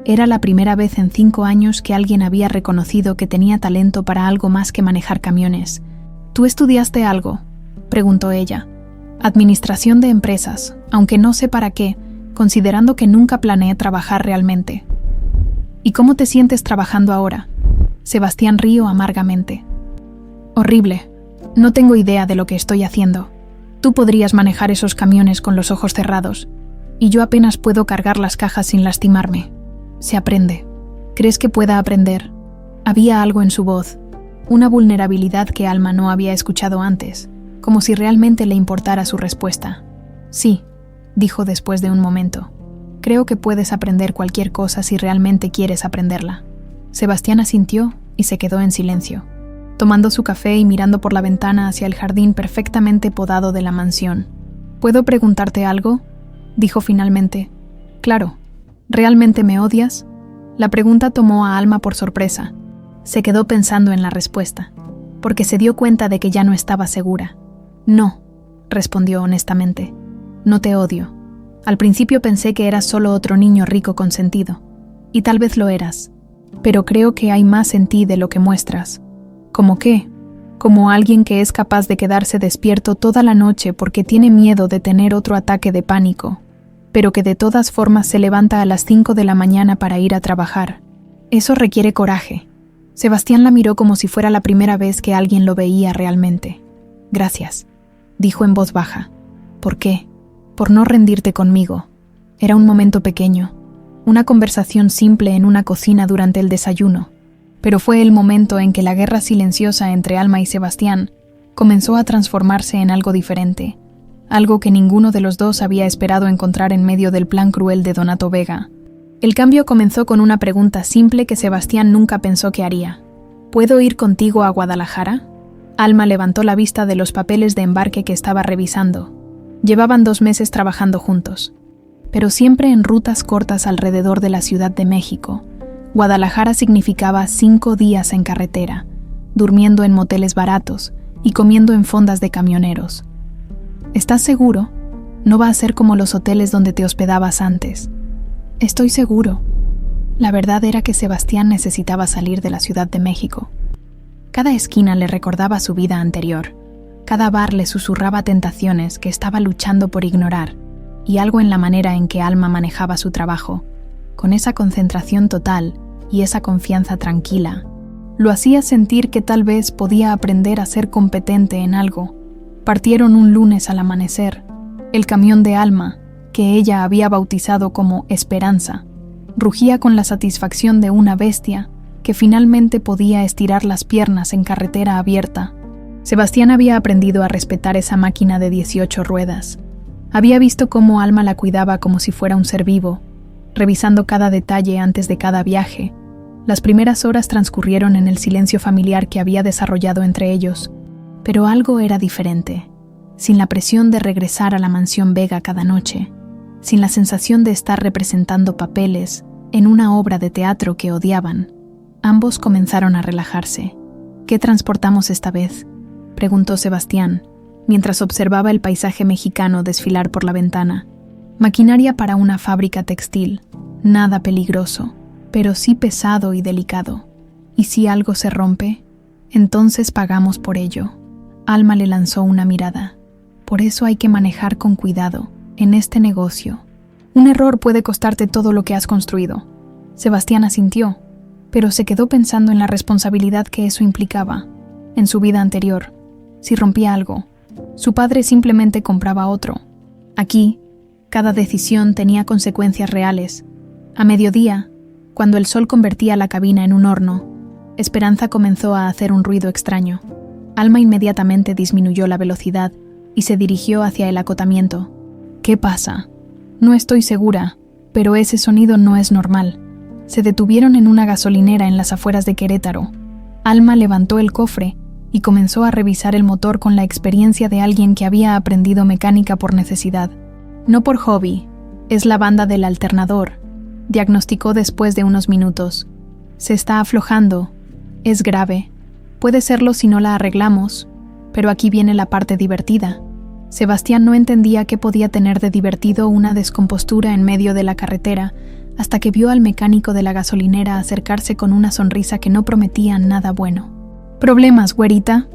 Era la primera vez en 5 años que alguien había reconocido que tenía talento para algo más que manejar camiones, ¿Tú estudiaste algo?, preguntó ella. Administración de empresas, aunque no sé para qué, considerando que nunca planeé trabajar realmente. ¿Y cómo te sientes trabajando ahora? Sebastián rió amargamente. Horrible. No tengo idea de lo que estoy haciendo. Tú podrías manejar esos camiones con los ojos cerrados, y yo apenas puedo cargar las cajas sin lastimarme. Se aprende. ¿Crees que pueda aprender? Había algo en su voz, una vulnerabilidad que Alma no había escuchado antes, como si realmente le importara su respuesta. Sí, dijo después de un momento. Creo que puedes aprender cualquier cosa si realmente quieres aprenderla. Sebastián asintió y se quedó en silencio, tomando su café y mirando por la ventana hacia el jardín perfectamente podado de la mansión. ¿Puedo preguntarte algo?, dijo finalmente. Claro. ¿Realmente me odias? La pregunta tomó a Alma por sorpresa. Se quedó pensando en la respuesta, porque se dio cuenta de que ya no estaba segura. No, respondió honestamente. No te odio. Al principio pensé que eras solo otro niño rico consentido, y tal vez lo eras, pero creo que hay más en ti de lo que muestras. ¿Cómo qué? Como alguien que es capaz de quedarse despierto toda la noche porque tiene miedo de tener otro ataque de pánico, pero que de todas formas se levanta a las 5 de la mañana para ir a trabajar. Eso requiere coraje. Sebastián la miró como si fuera la primera vez que alguien lo veía realmente. Gracias, dijo en voz baja. ¿Por qué? Por no rendirte conmigo. Era un momento pequeño, una conversación simple en una cocina durante el desayuno, pero fue el momento en que la guerra silenciosa entre Alma y Sebastián comenzó a transformarse en algo diferente, algo que ninguno de los dos había esperado encontrar en medio del plan cruel de Donato Vega. El cambio comenzó con una pregunta simple que Sebastián nunca pensó que haría. ¿Puedo ir contigo a Guadalajara? Alma levantó la vista de los papeles de embarque que estaba revisando. Llevaban 2 meses trabajando juntos, pero siempre en rutas cortas alrededor de la Ciudad de México. Guadalajara significaba 5 días en carretera, durmiendo en moteles baratos y comiendo en fondas de camioneros. ¿Estás seguro? No va a ser como los hoteles donde te hospedabas antes. Estoy seguro. La verdad era que Sebastián necesitaba salir de la Ciudad de México. Cada esquina le recordaba su vida anterior. Cada bar le susurraba tentaciones que estaba luchando por ignorar, y algo en la manera en que Alma manejaba su trabajo, con esa concentración total y esa confianza tranquila, lo hacía sentir que tal vez podía aprender a ser competente en algo. Partieron un lunes al amanecer. El camión de Alma, que ella había bautizado como Esperanza, rugía con la satisfacción de una bestia que finalmente podía estirar las piernas en carretera abierta. Sebastián había aprendido a respetar esa máquina de 18 ruedas. Había visto cómo Alma la cuidaba como si fuera un ser vivo, revisando cada detalle antes de cada viaje. Las primeras horas transcurrieron en el silencio familiar que había desarrollado entre ellos, pero algo era diferente. Sin la presión de regresar a la mansión Vega cada noche, sin la sensación de estar representando papeles en una obra de teatro que odiaban, ambos comenzaron a relajarse. ¿Qué transportamos esta vez?, preguntó Sebastián, mientras observaba el paisaje mexicano desfilar por la ventana. Maquinaria para una fábrica textil, nada peligroso, pero sí pesado y delicado. ¿Y si algo se rompe? Entonces pagamos por ello. Alma le lanzó una mirada. Por eso hay que manejar con cuidado en este negocio. Un error puede costarte todo lo que has construido. Sebastián asintió, pero se quedó pensando en la responsabilidad que eso implicaba. En su vida anterior, si rompía algo, su padre simplemente compraba otro. Aquí, cada decisión tenía consecuencias reales. A mediodía, cuando el sol convertía la cabina en un horno, Esperanza comenzó a hacer un ruido extraño. Alma inmediatamente disminuyó la velocidad y se dirigió hacia el acotamiento. ¿Qué pasa? No estoy segura, pero ese sonido no es normal. Se detuvieron en una gasolinera en las afueras de Querétaro. Alma levantó el cofre y comenzó a revisar el motor con la experiencia de alguien que había aprendido mecánica por necesidad. No por hobby, es la banda del alternador, diagnosticó después de unos minutos. Se está aflojando, es grave. Puede serlo si no la arreglamos, pero aquí viene la parte divertida. Sebastián no entendía qué podía tener de divertido una descompostura en medio de la carretera, hasta que vio al mecánico de la gasolinera acercarse con una sonrisa que no prometía nada bueno. ¿Problemas, güerita?,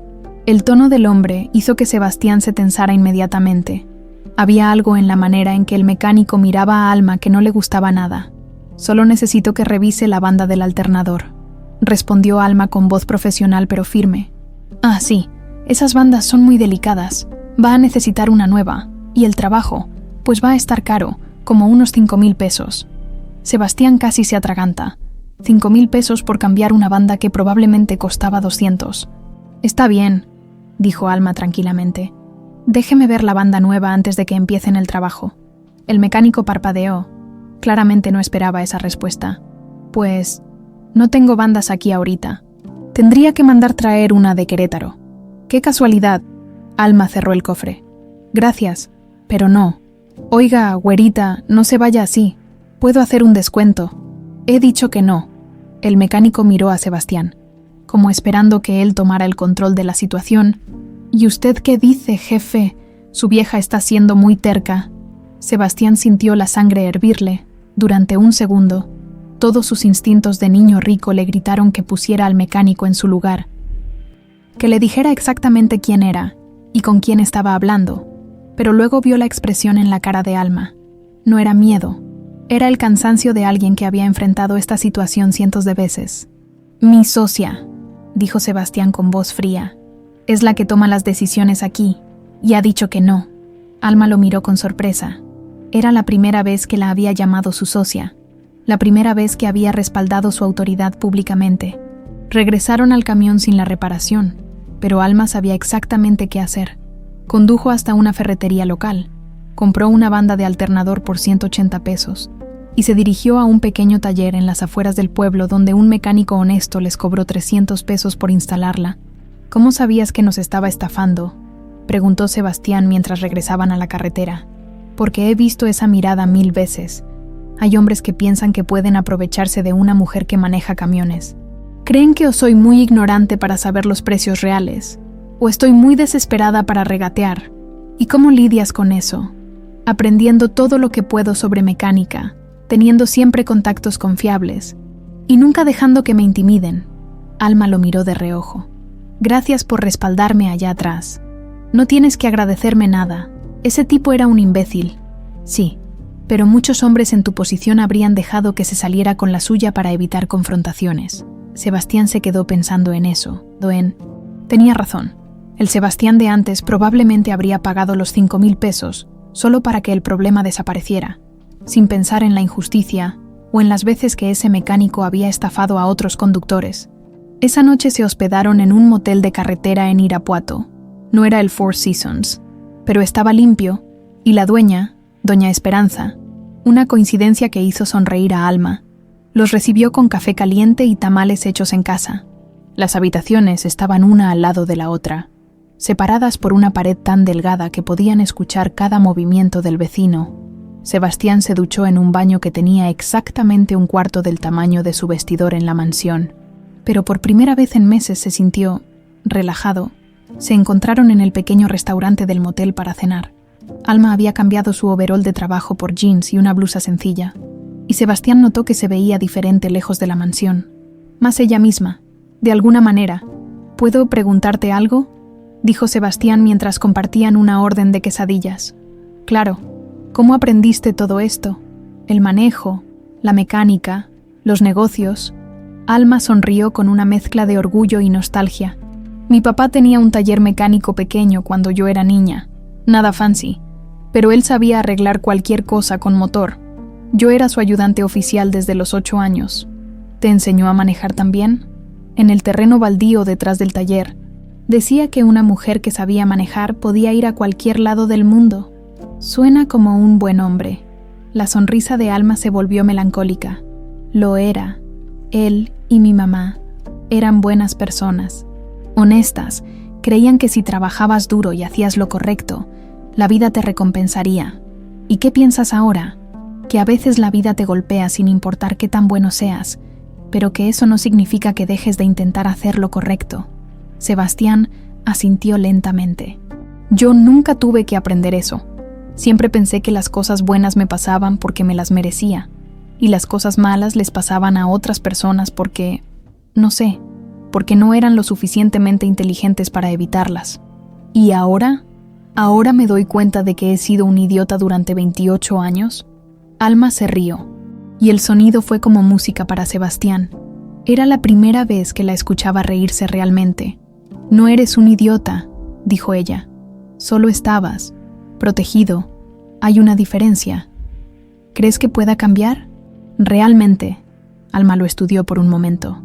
El tono del hombre hizo que Sebastián se tensara inmediatamente. Había algo en la manera en que el mecánico miraba a Alma que no le gustaba nada. «Solo necesito que revise la banda del alternador», respondió Alma con voz profesional pero firme. «Ah, sí, esas bandas son muy delicadas. Va a necesitar una nueva. Y el trabajo, pues va a estar caro, como unos 5.000 pesos». Sebastián casi se atraganta. 5.000 pesos por cambiar una banda que probablemente costaba 200. «Está bien», dijo Alma tranquilamente. «Déjeme ver la banda nueva antes de que empiecen el trabajo». El mecánico parpadeó. Claramente no esperaba esa respuesta. «Pues, no tengo bandas aquí ahorita. Tendría que mandar traer una de Querétaro». «¡Qué casualidad!». Alma cerró el cofre. «Gracias, pero no. Oiga, güerita, no se vaya así. Puedo hacer un descuento». «He dicho que no». El mecánico miró a Sebastián, como esperando que él tomara el control de la situación. «¿Y usted qué dice, jefe? Su vieja está siendo muy terca». Sebastián sintió la sangre hervirle. Durante un segundo, todos sus instintos de niño rico le gritaron que pusiera al mecánico en su lugar, que le dijera exactamente quién era y con quién estaba hablando, pero luego vio la expresión en la cara de Alma. No era miedo, era el cansancio de alguien que había enfrentado esta situación cientos de veces. «Mi socia», dijo Sebastián con voz fría, «es la que toma las decisiones aquí, y ha dicho que no». Alma lo miró con sorpresa. Era la primera vez que la había llamado su socia, la primera vez que había respaldado su autoridad públicamente. Regresaron al camión sin la reparación, pero Alma sabía exactamente qué hacer. Condujo hasta una ferretería local, compró una banda de alternador por 180 pesos y se dirigió a un pequeño taller en las afueras del pueblo donde un mecánico honesto les cobró 300 pesos por instalarla. «¿Cómo sabías que nos estaba estafando?», preguntó Sebastián mientras regresaban a la carretera. «Porque he visto esa mirada 1000 veces. Hay hombres que piensan que pueden aprovecharse de una mujer que maneja camiones. ¿Creen que os soy muy ignorante para saber los precios reales? ¿O estoy muy desesperada para regatear? ¿Y cómo lidias con eso? Aprendiendo todo lo que puedo sobre mecánica, teniendo siempre contactos confiables y nunca dejando que me intimiden». Alma lo miró de reojo. «Gracias por respaldarme allá atrás. No tienes que agradecerme nada. Ese tipo era un imbécil. Sí, pero muchos hombres en tu posición habrían dejado que se saliera con la suya para evitar confrontaciones». Sebastián se quedó pensando en eso. Tenía razón. El Sebastián de antes probablemente habría pagado los 5.000 pesos solo para que el problema desapareciera, sin pensar en la injusticia o en las veces que ese mecánico había estafado a otros conductores. Esa noche se hospedaron en un motel de carretera en Irapuato. No era el Four Seasons, pero estaba limpio, y la dueña, doña Esperanza, una coincidencia que hizo sonreír a Alma, los recibió con café caliente y tamales hechos en casa. Las habitaciones estaban una al lado de la otra, separadas por una pared tan delgada que podían escuchar cada movimiento del vecino. Sebastián se duchó en un baño que tenía exactamente un cuarto del tamaño de su vestidor en la mansión, pero por primera vez en meses se sintió relajado. Se encontraron en el pequeño restaurante del motel para cenar. Alma había cambiado su overol de trabajo por jeans y una blusa sencilla, y Sebastián notó que se veía diferente lejos de la mansión, más ella misma, de alguna manera. «¿Puedo preguntarte algo?», dijo Sebastián mientras compartían una orden de quesadillas. «Claro. ¿Cómo aprendiste todo esto? El manejo, la mecánica, los negocios». Alma sonrió con una mezcla de orgullo y nostalgia. «Mi papá tenía un taller mecánico pequeño cuando yo era niña. Nada fancy, pero él sabía arreglar cualquier cosa con motor. Yo era su ayudante oficial desde los 8 años. ¿Te enseñó a manejar también?». En el terreno baldío detrás del taller, decía que una mujer que sabía manejar podía ir a cualquier lado del mundo. Suena como un buen hombre. La sonrisa de Alma se volvió melancólica. Lo era. Él y mi mamá eran buenas personas, honestas. Creían que si trabajabas duro y hacías lo correcto, la vida te recompensaría. ¿Y qué piensas ahora? Que a veces la vida te golpea sin importar qué tan bueno seas, pero que eso no significa que dejes de intentar hacer lo correcto. Sebastián asintió lentamente. Yo nunca tuve que aprender eso. Siempre pensé que las cosas buenas me pasaban porque me las merecía, y las cosas malas les pasaban a otras personas porque, no sé, porque no eran lo suficientemente inteligentes para evitarlas. ¿Y ahora? ¿Ahora me doy cuenta de que he sido un idiota durante 28 años? Alma se rió, y el sonido fue como música para Sebastián. Era la primera vez que la escuchaba reírse realmente. «No eres un idiota», dijo ella. «Solo estabas protegido. Hay una diferencia. ¿Crees que pueda cambiar?» «Realmente». Alma lo estudió por un momento.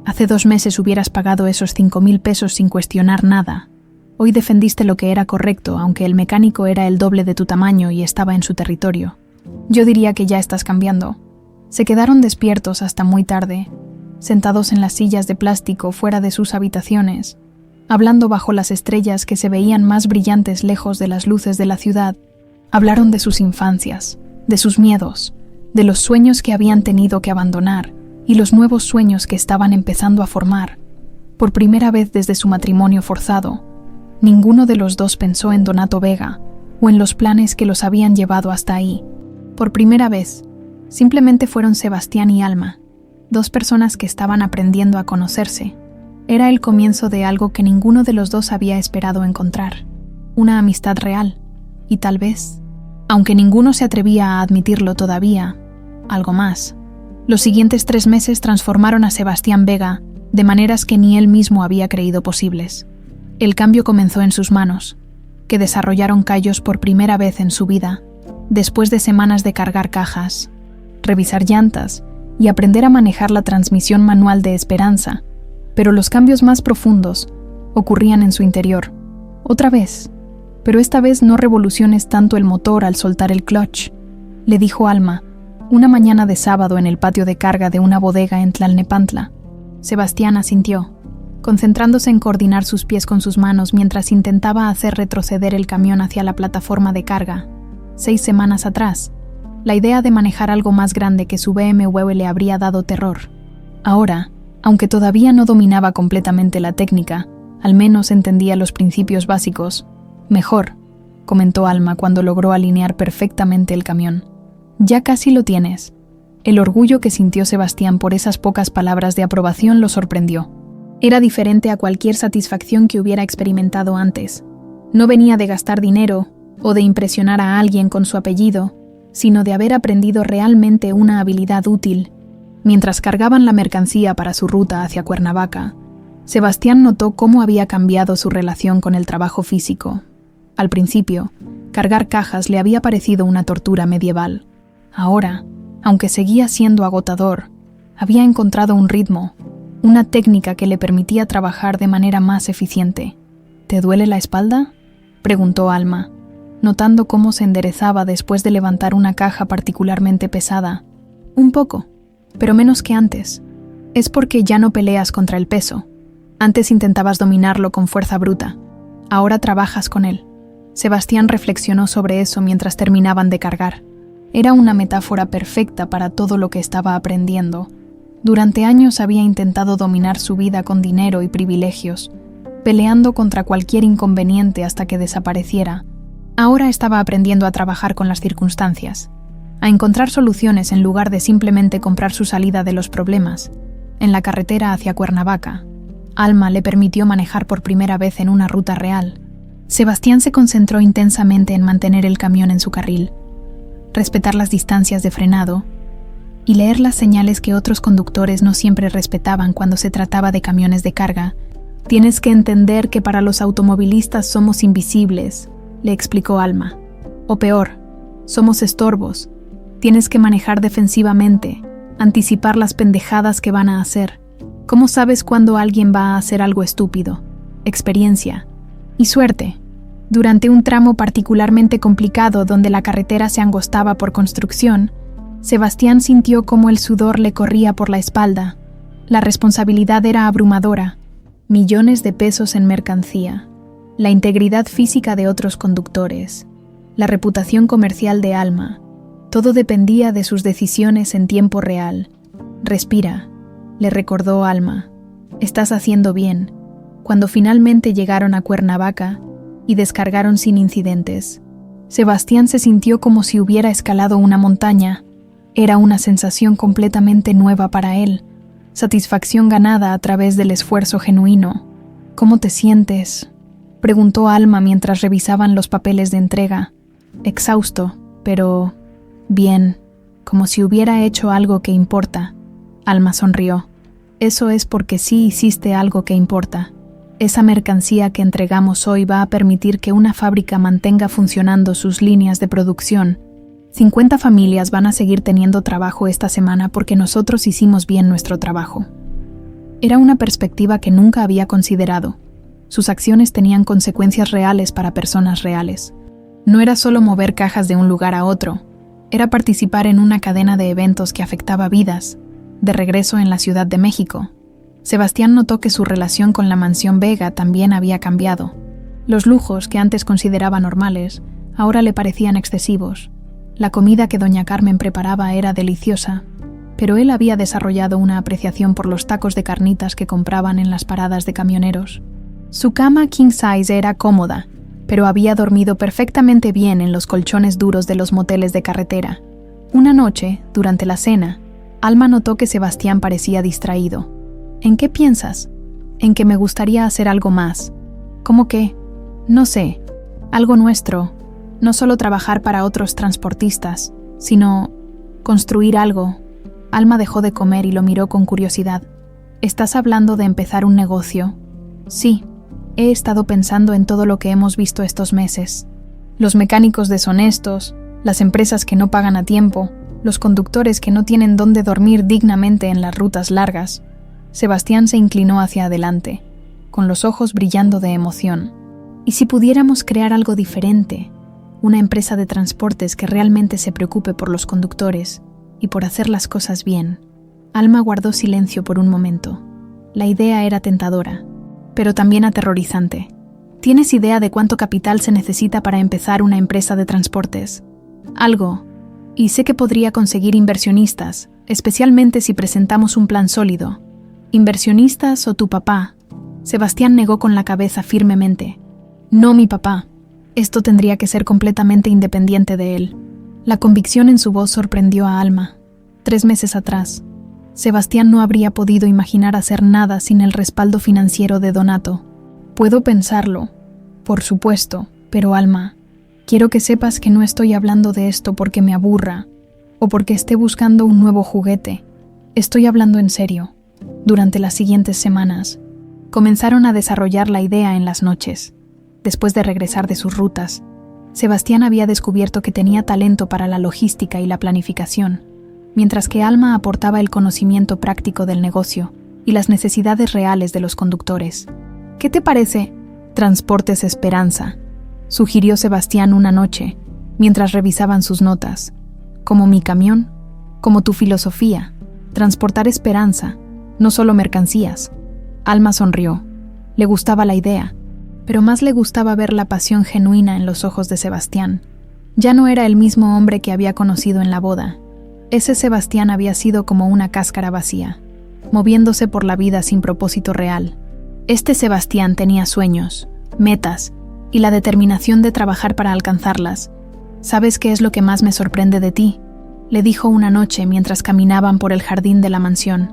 «Hace 2 meses hubieras pagado esos 5.000 pesos sin cuestionar nada. Hoy defendiste lo que era correcto, aunque el mecánico era el doble de tu tamaño y estaba en su territorio. Yo diría que ya estás cambiando». Se quedaron despiertos hasta muy tarde, sentados en las sillas de plástico fuera de sus habitaciones, hablando bajo las estrellas que se veían más brillantes lejos de las luces de la ciudad. Hablaron de sus infancias, de sus miedos, de los sueños que habían tenido que abandonar y los nuevos sueños que estaban empezando a formar. Por primera vez desde su matrimonio forzado, ninguno de los dos pensó en Donato Vega o en los planes que los habían llevado hasta ahí. Por primera vez, simplemente fueron Sebastián y Alma, 2 personas que estaban aprendiendo a conocerse. Era el comienzo de algo que ninguno de los dos había esperado encontrar, una amistad real, y tal vez, aunque ninguno se atrevía a admitirlo todavía, algo más. Los siguientes 3 meses transformaron a Sebastián Vega de maneras que ni él mismo había creído posibles. El cambio comenzó en sus manos, que desarrollaron callos por primera vez en su vida, después de semanas de cargar cajas, revisar llantas y aprender a manejar la transmisión manual de Esperanza. Pero los cambios más profundos ocurrían en su interior. Otra vez, pero esta vez no revoluciones tanto el motor al soltar el clutch, le dijo Alma, una mañana de sábado en el patio de carga de una bodega en Tlalnepantla. Sebastián asintió, concentrándose en coordinar sus pies con sus manos mientras intentaba hacer retroceder el camión hacia la plataforma de carga. 6 semanas atrás, la idea de manejar algo más grande que su BMW le habría dado terror. Ahora, aunque todavía no dominaba completamente la técnica, al menos entendía los principios básicos. «Mejor», comentó Alma cuando logró alinear perfectamente el camión. «Ya casi lo tienes». El orgullo que sintió Sebastián por esas pocas palabras de aprobación lo sorprendió. Era diferente a cualquier satisfacción que hubiera experimentado antes. No venía de gastar dinero o de impresionar a alguien con su apellido, sino de haber aprendido realmente una habilidad útil. Mientras cargaban la mercancía para su ruta hacia Cuernavaca, Sebastián notó cómo había cambiado su relación con el trabajo físico. Al principio, cargar cajas le había parecido una tortura medieval. Ahora, aunque seguía siendo agotador, había encontrado un ritmo, una técnica que le permitía trabajar de manera más eficiente. «¿Te duele la espalda?», preguntó Alma, notando cómo se enderezaba después de levantar una caja particularmente pesada. «Un poco, pero menos que antes. Es porque ya no peleas contra el peso. Antes intentabas dominarlo con fuerza bruta. Ahora trabajas con él». Sebastián reflexionó sobre eso mientras terminaban de cargar. Era una metáfora perfecta para todo lo que estaba aprendiendo. Durante años había intentado dominar su vida con dinero y privilegios, peleando contra cualquier inconveniente hasta que desapareciera. Ahora estaba aprendiendo a trabajar con las circunstancias, a encontrar soluciones en lugar de simplemente comprar su salida de los problemas. En la carretera hacia Cuernavaca, Alma le permitió manejar por primera vez en una ruta real. Sebastián se concentró intensamente en mantener el camión en su carril, respetar las distancias de frenado y leer las señales que otros conductores no siempre respetaban cuando se trataba de camiones de carga. «Tienes que entender que para los automovilistas somos invisibles», le explicó Alma. «O peor, somos estorbos. Tienes que manejar defensivamente, anticipar las pendejadas que van a hacer. ¿Cómo sabes cuándo alguien va a hacer algo estúpido? Experiencia. Y suerte». Durante un tramo particularmente complicado donde la carretera se angostaba por construcción, Sebastián sintió cómo el sudor le corría por la espalda. La responsabilidad era abrumadora. Millones de pesos en mercancía, la integridad física de otros conductores, la reputación comercial de Alma. Todo dependía de sus decisiones en tiempo real. «Respira», le recordó Alma. «Estás haciendo bien». Cuando finalmente llegaron a Cuernavaca y descargaron sin incidentes, Sebastián se sintió como si hubiera escalado una montaña. Era una sensación completamente nueva para él, satisfacción ganada a través del esfuerzo genuino. ¿Cómo te sientes?, preguntó Alma mientras revisaban los papeles de entrega. Exhausto, pero bien, como si hubiera hecho algo que importa. Alma sonrió. Eso es porque sí hiciste algo que importa. Esa mercancía que entregamos hoy va a permitir que una fábrica mantenga funcionando sus líneas de producción. 50 familias van a seguir teniendo trabajo esta semana porque nosotros hicimos bien nuestro trabajo. Era una perspectiva que nunca había considerado. Sus acciones tenían consecuencias reales para personas reales. No era solo mover cajas de un lugar a otro, era participar en una cadena de eventos que afectaba vidas. De regreso en la Ciudad de México, Sebastián notó que su relación con la mansión Vega también había cambiado. Los lujos que antes consideraba normales, ahora le parecían excesivos. La comida que doña Carmen preparaba era deliciosa, pero él había desarrollado una apreciación por los tacos de carnitas que compraban en las paradas de camioneros. Su cama king size era cómoda, pero había dormido perfectamente bien en los colchones duros de los moteles de carretera. Una noche, durante la cena, Alma notó que Sebastián parecía distraído. ¿En qué piensas? En que me gustaría hacer algo más. ¿Cómo qué? No sé, algo nuestro. No solo trabajar para otros transportistas, sino construir algo. Alma dejó de comer y lo miró con curiosidad. ¿Estás hablando de empezar un negocio? Sí. He estado pensando en todo lo que hemos visto estos meses. Los mecánicos deshonestos, las empresas que no pagan a tiempo, los conductores que no tienen dónde dormir dignamente en las rutas largas. Sebastián se inclinó hacia adelante, con los ojos brillando de emoción. ¿Y si pudiéramos crear algo diferente? Una empresa de transportes que realmente se preocupe por los conductores y por hacer las cosas bien. Alma guardó silencio por un momento. La idea era tentadora, pero también aterrorizante. ¿Tienes idea de cuánto capital se necesita para empezar una empresa de transportes? Algo. Y sé que podría conseguir inversionistas, especialmente si presentamos un plan sólido. ¿Inversionistas o tu papá? Sebastián negó con la cabeza firmemente. No, mi papá. Esto tendría que ser completamente independiente de él. La convicción en su voz sorprendió a Alma. 3 meses atrás, Sebastián no habría podido imaginar hacer nada sin el respaldo financiero de Donato. Puedo pensarlo, por supuesto, pero Alma, quiero que sepas que no estoy hablando de esto porque me aburra o porque esté buscando un nuevo juguete. Estoy hablando en serio. Durante las siguientes semanas, comenzaron a desarrollar la idea en las noches. Después de regresar de sus rutas, Sebastián había descubierto que tenía talento para la logística y la planificación, mientras que Alma aportaba el conocimiento práctico del negocio y las necesidades reales de los conductores. ¿Qué te parece? Transportes Esperanza, sugirió Sebastián una noche, mientras revisaban sus notas. Como mi camión, como tu filosofía, transportar esperanza, no solo mercancías. Alma sonrió. Le gustaba la idea, pero más le gustaba ver la pasión genuina en los ojos de Sebastián. Ya no era el mismo hombre que había conocido en la boda. Ese Sebastián había sido como una cáscara vacía, moviéndose por la vida sin propósito real. Este Sebastián tenía sueños, metas y la determinación de trabajar para alcanzarlas. ¿Sabes qué es lo que más me sorprende de ti?, le dijo una noche mientras caminaban por el jardín de la mansión.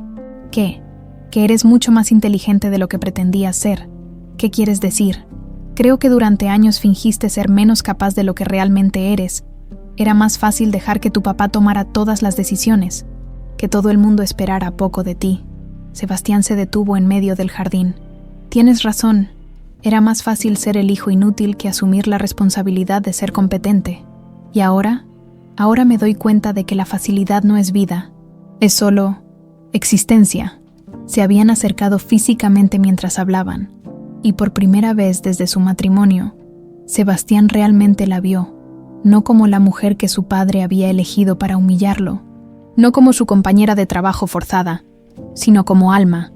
¿Qué? Que eres mucho más inteligente de lo que pretendías ser. ¿Qué quieres decir? Creo que durante años fingiste ser menos capaz de lo que realmente eres. Era más fácil dejar que tu papá tomara todas las decisiones, que todo el mundo esperara poco de ti. Sebastián se detuvo en medio del jardín. Tienes razón. Era más fácil ser el hijo inútil que asumir la responsabilidad de ser competente. Y ahora me doy cuenta de que la facilidad no es vida, es solo existencia. Se habían acercado físicamente mientras hablaban, y por primera vez desde su matrimonio, Sebastián realmente la vio, no como la mujer que su padre había elegido para humillarlo, no como su compañera de trabajo forzada, sino como Alma,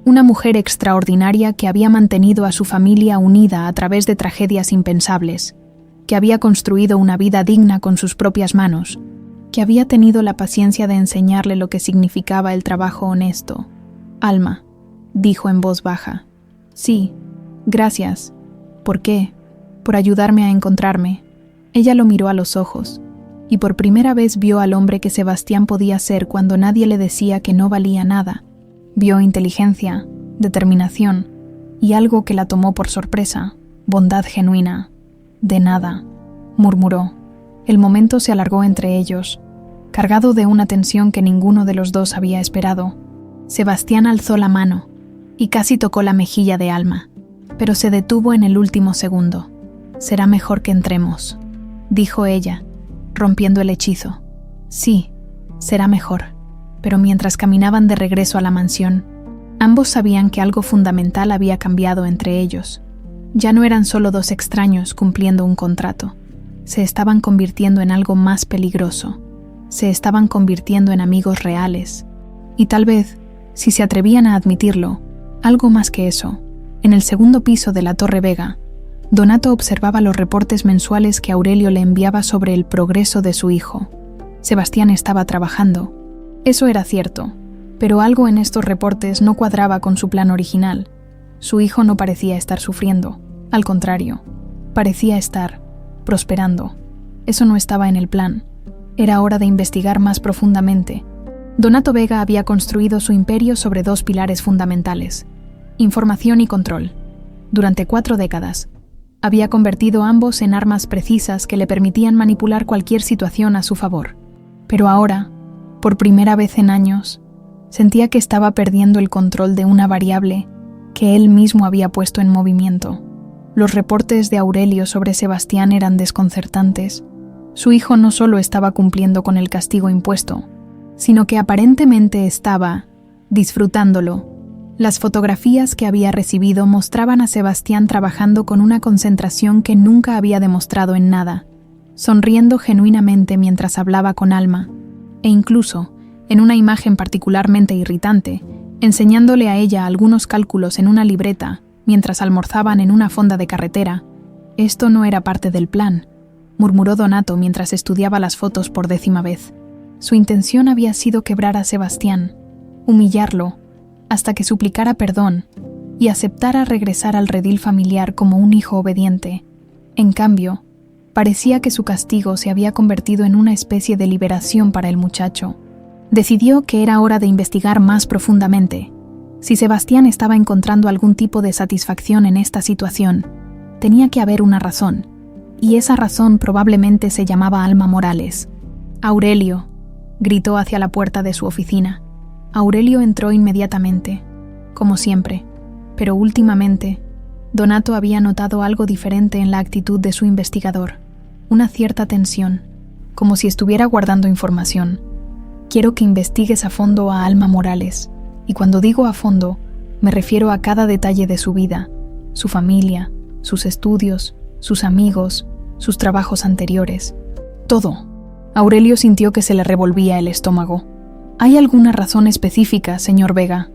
una mujer extraordinaria que había mantenido a su familia unida a través de tragedias impensables, que había construido una vida digna con sus propias manos, que había tenido la paciencia de enseñarle lo que significaba el trabajo honesto. Alma, dijo en voz baja. Sí, gracias. ¿Por qué? Por ayudarme a encontrarme. Ella lo miró a los ojos, y por primera vez vio al hombre que Sebastián podía ser cuando nadie le decía que no valía nada. Vio inteligencia, determinación y algo que la tomó por sorpresa, bondad genuina. «De nada», murmuró. El momento se alargó entre ellos, cargado de una tensión que ninguno de los dos había esperado. Sebastián alzó la mano y casi tocó la mejilla de Alma, pero se detuvo en el último segundo. «Será mejor que entremos», dijo ella, rompiendo el hechizo. «Sí, será mejor». Pero mientras caminaban de regreso a la mansión, ambos sabían que algo fundamental había cambiado entre ellos. Ya no eran solo dos extraños cumpliendo un contrato. Se estaban convirtiendo en algo más peligroso. Se estaban convirtiendo en amigos reales. Y tal vez, si se atrevían a admitirlo, algo más que eso. En el segundo piso de la Torre Vega, Donato observaba los reportes mensuales que Aurelio le enviaba sobre el progreso de su hijo. Sebastián estaba trabajando. Eso era cierto, pero algo en estos reportes no cuadraba con su plan original. Su hijo no parecía estar sufriendo. Al contrario, parecía estar prosperando. Eso no estaba en el plan. Era hora de investigar más profundamente. Donato Vega había construido su imperio sobre dos pilares fundamentales: información y control. Durante 4 décadas, había convertido ambos en armas precisas que le permitían manipular cualquier situación a su favor. Pero ahora, por primera vez en años, sentía que estaba perdiendo el control de una variable que él mismo había puesto en movimiento. Los reportes de Aurelio sobre Sebastián eran desconcertantes. Su hijo no solo estaba cumpliendo con el castigo impuesto, sino que aparentemente estaba disfrutándolo. Las fotografías que había recibido mostraban a Sebastián trabajando con una concentración que nunca había demostrado en nada, sonriendo genuinamente mientras hablaba con Alma, e incluso, en una imagen particularmente irritante, enseñándole a ella algunos cálculos en una libreta mientras almorzaban en una fonda de carretera. «Esto no era parte del plan», murmuró Donato mientras estudiaba las fotos por 10ª vez. Su intención había sido quebrar a Sebastián, humillarlo, hasta que suplicara perdón y aceptara regresar al redil familiar como un hijo obediente. En cambio, parecía que su castigo se había convertido en una especie de liberación para el muchacho. Decidió que era hora de investigar más profundamente. Si Sebastián estaba encontrando algún tipo de satisfacción en esta situación, tenía que haber una razón, y esa razón probablemente se llamaba Alma Morales. «Aurelio», gritó hacia la puerta de su oficina. Aurelio entró inmediatamente, como siempre, pero últimamente, Donato había notado algo diferente en la actitud de su investigador, una cierta tensión, como si estuviera guardando información. «Quiero que investigues a fondo a Alma Morales, y cuando digo a fondo, me refiero a cada detalle de su vida, su familia, sus estudios, sus amigos, sus trabajos anteriores. Todo». Aurelio sintió que se le revolvía el estómago. «¿Hay alguna razón específica, señor Vega?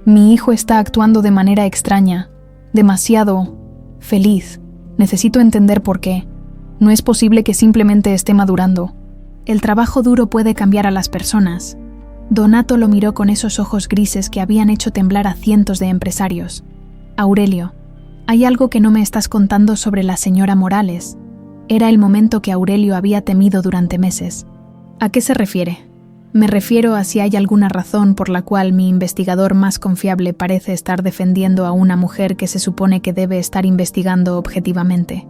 Mi hijo está actuando de manera extraña, demasiado feliz. Necesito entender por qué. No es posible que simplemente esté madurando. El trabajo duro puede cambiar a las personas». Donato lo miró con esos ojos grises que habían hecho temblar a cientos de empresarios. «Aurelio, hay algo que no me estás contando sobre la señora Morales». Era el momento que Aurelio había temido durante meses. «¿A qué se refiere?» «Me refiero a si hay alguna razón por la cual mi investigador más confiable parece estar defendiendo a una mujer que se supone que debe estar investigando objetivamente».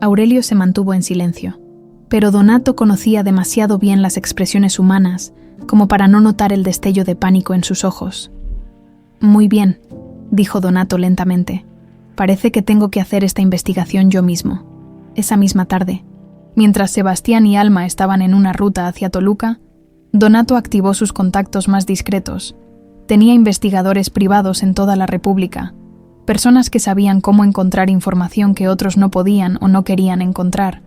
Aurelio se mantuvo en silencio. Pero Donato conocía demasiado bien las expresiones humanas como para no notar el destello de pánico en sus ojos. «Muy bien», dijo Donato lentamente. «Parece que tengo que hacer esta investigación yo mismo». Esa misma tarde, mientras Sebastián y Alma estaban en una ruta hacia Toluca, Donato activó sus contactos más discretos. Tenía investigadores privados en toda la República, personas que sabían cómo encontrar información que otros no podían o no querían encontrar.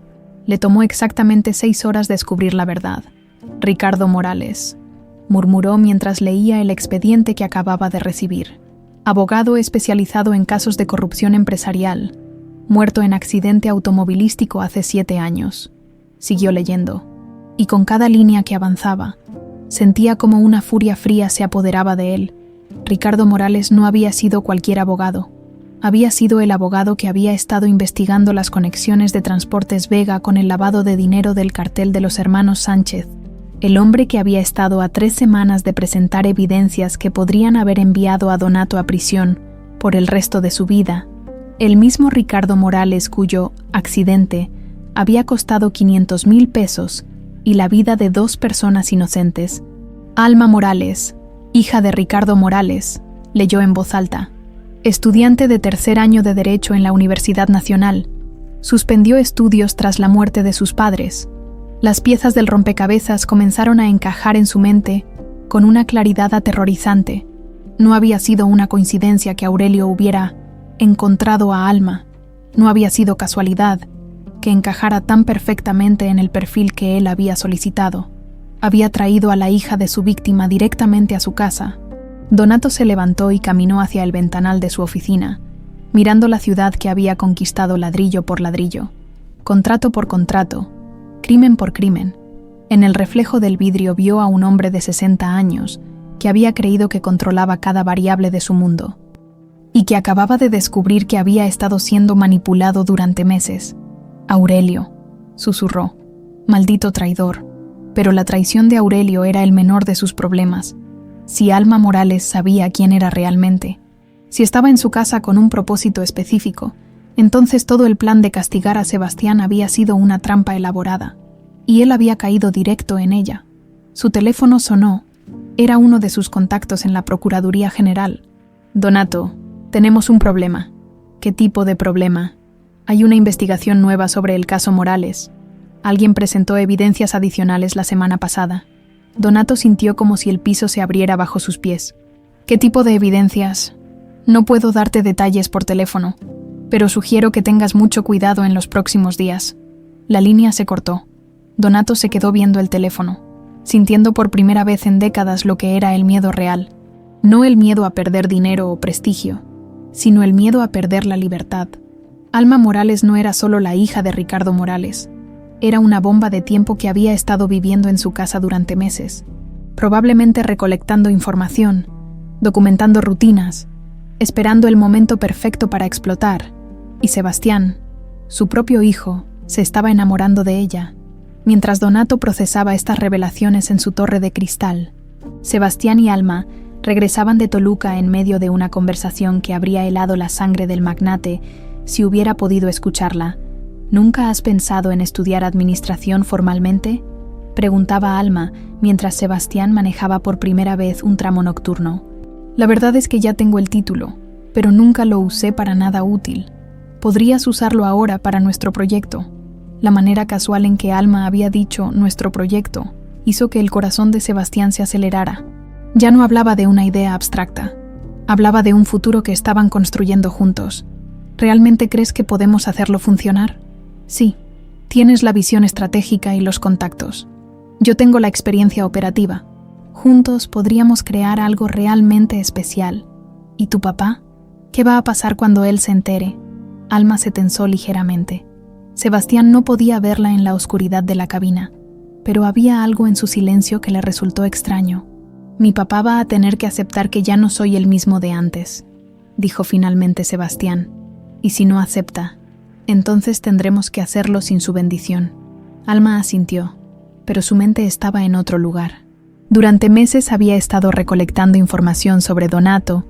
Le tomó exactamente 6 horas descubrir la verdad. «Ricardo Morales», murmuró mientras leía el expediente que acababa de recibir. «Abogado especializado en casos de corrupción empresarial, muerto en accidente automovilístico hace 7 años». Siguió leyendo, y con cada línea que avanzaba, sentía como una furia fría se apoderaba de él. Ricardo Morales no había sido cualquier abogado. Había sido el abogado que había estado investigando las conexiones de Transportes Vega con el lavado de dinero del cartel de los hermanos Sánchez, el hombre que había estado a 3 semanas de presentar evidencias que podrían haber enviado a Donato a prisión por el resto de su vida, el mismo Ricardo Morales cuyo accidente había costado 500,000 pesos y la vida de 2 personas inocentes. Alma Morales, hija de Ricardo Morales, leyó en voz alta. Estudiante de 3er año de Derecho en la Universidad Nacional, suspendió estudios tras la muerte de sus padres. Las piezas del rompecabezas comenzaron a encajar en su mente con una claridad aterrorizante. No había sido una coincidencia que Aurelio hubiera encontrado a Alma. No había sido casualidad que encajara tan perfectamente en el perfil que él había solicitado. Había traído a la hija de su víctima directamente a su casa. Donato se levantó y caminó hacia el ventanal de su oficina, mirando la ciudad que había conquistado ladrillo por ladrillo, contrato por contrato, crimen por crimen. En el reflejo del vidrio vio a un hombre de 60 años que había creído que controlaba cada variable de su mundo y que acababa de descubrir que había estado siendo manipulado durante meses. Aurelio, susurró, maldito traidor. Pero la traición de Aurelio era el menor de sus problemas. Si Alma Morales sabía quién era realmente, si estaba en su casa con un propósito específico, entonces todo el plan de castigar a Sebastián había sido una trampa elaborada, y él había caído directo en ella. Su teléfono sonó. Era uno de sus contactos en la Procuraduría General. Donato, tenemos un problema. ¿Qué tipo de problema? Hay una investigación nueva sobre el caso Morales. Alguien presentó evidencias adicionales la semana pasada. Donato sintió como si el piso se abriera bajo sus pies. ¿Qué tipo de evidencias? No puedo darte detalles por teléfono, pero sugiero que tengas mucho cuidado en los próximos días. La línea se cortó. Donato se quedó viendo el teléfono, sintiendo por primera vez en décadas lo que era el miedo real. No el miedo a perder dinero o prestigio, sino el miedo a perder la libertad. Alma Morales no era solo la hija de Ricardo Morales. Era una bomba de tiempo que había estado viviendo en su casa durante meses, probablemente recolectando información, documentando rutinas, esperando el momento perfecto para explotar. Y Sebastián, su propio hijo, se estaba enamorando de ella. Mientras Donato procesaba estas revelaciones en su torre de cristal, Sebastián y Alma regresaban de Toluca en medio de una conversación que habría helado la sangre del magnate si hubiera podido escucharla. ¿Nunca has pensado en estudiar administración formalmente?, preguntaba Alma mientras Sebastián manejaba por primera vez un tramo nocturno. La verdad es que ya tengo el título, pero nunca lo usé para nada útil. Podrías usarlo ahora para nuestro proyecto. La manera casual en que Alma había dicho nuestro proyecto hizo que el corazón de Sebastián se acelerara. Ya no hablaba de una idea abstracta. Hablaba de un futuro que estaban construyendo juntos. ¿Realmente crees que podemos hacerlo funcionar? Sí, tienes la visión estratégica y los contactos. Yo tengo la experiencia operativa. Juntos podríamos crear algo realmente especial. ¿Y tu papá? ¿Qué va a pasar cuando él se entere? Alma se tensó ligeramente. Sebastián no podía verla en la oscuridad de la cabina, pero había algo en su silencio que le resultó extraño. Mi papá va a tener que aceptar que ya no soy el mismo de antes, dijo finalmente Sebastián. Y si no acepta, entonces tendremos que hacerlo sin su bendición. Alma asintió, pero su mente estaba en otro lugar. Durante meses había estado recolectando información sobre Donato,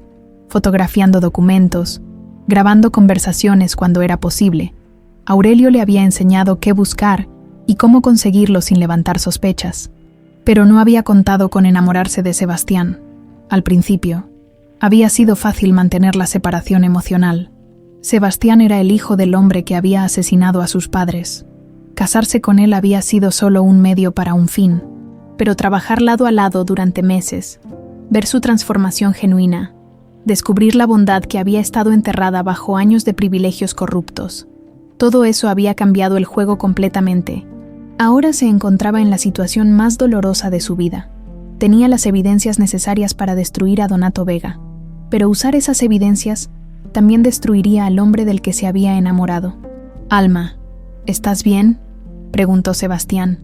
fotografiando documentos, grabando conversaciones cuando era posible. Aurelio le había enseñado qué buscar y cómo conseguirlo sin levantar sospechas. Pero no había contado con enamorarse de Sebastián. Al principio, había sido fácil mantener la separación emocional. Sebastián era el hijo del hombre que había asesinado a sus padres. Casarse con él había sido solo un medio para un fin, pero trabajar lado a lado durante meses, ver su transformación genuina, descubrir la bondad que había estado enterrada bajo años de privilegios corruptos, todo eso había cambiado el juego completamente. Ahora se encontraba en la situación más dolorosa de su vida. Tenía las evidencias necesarias para destruir a Donato Vega, pero usar esas evidencias también destruiría al hombre del que se había enamorado. Alma, ¿estás bien?, preguntó Sebastián,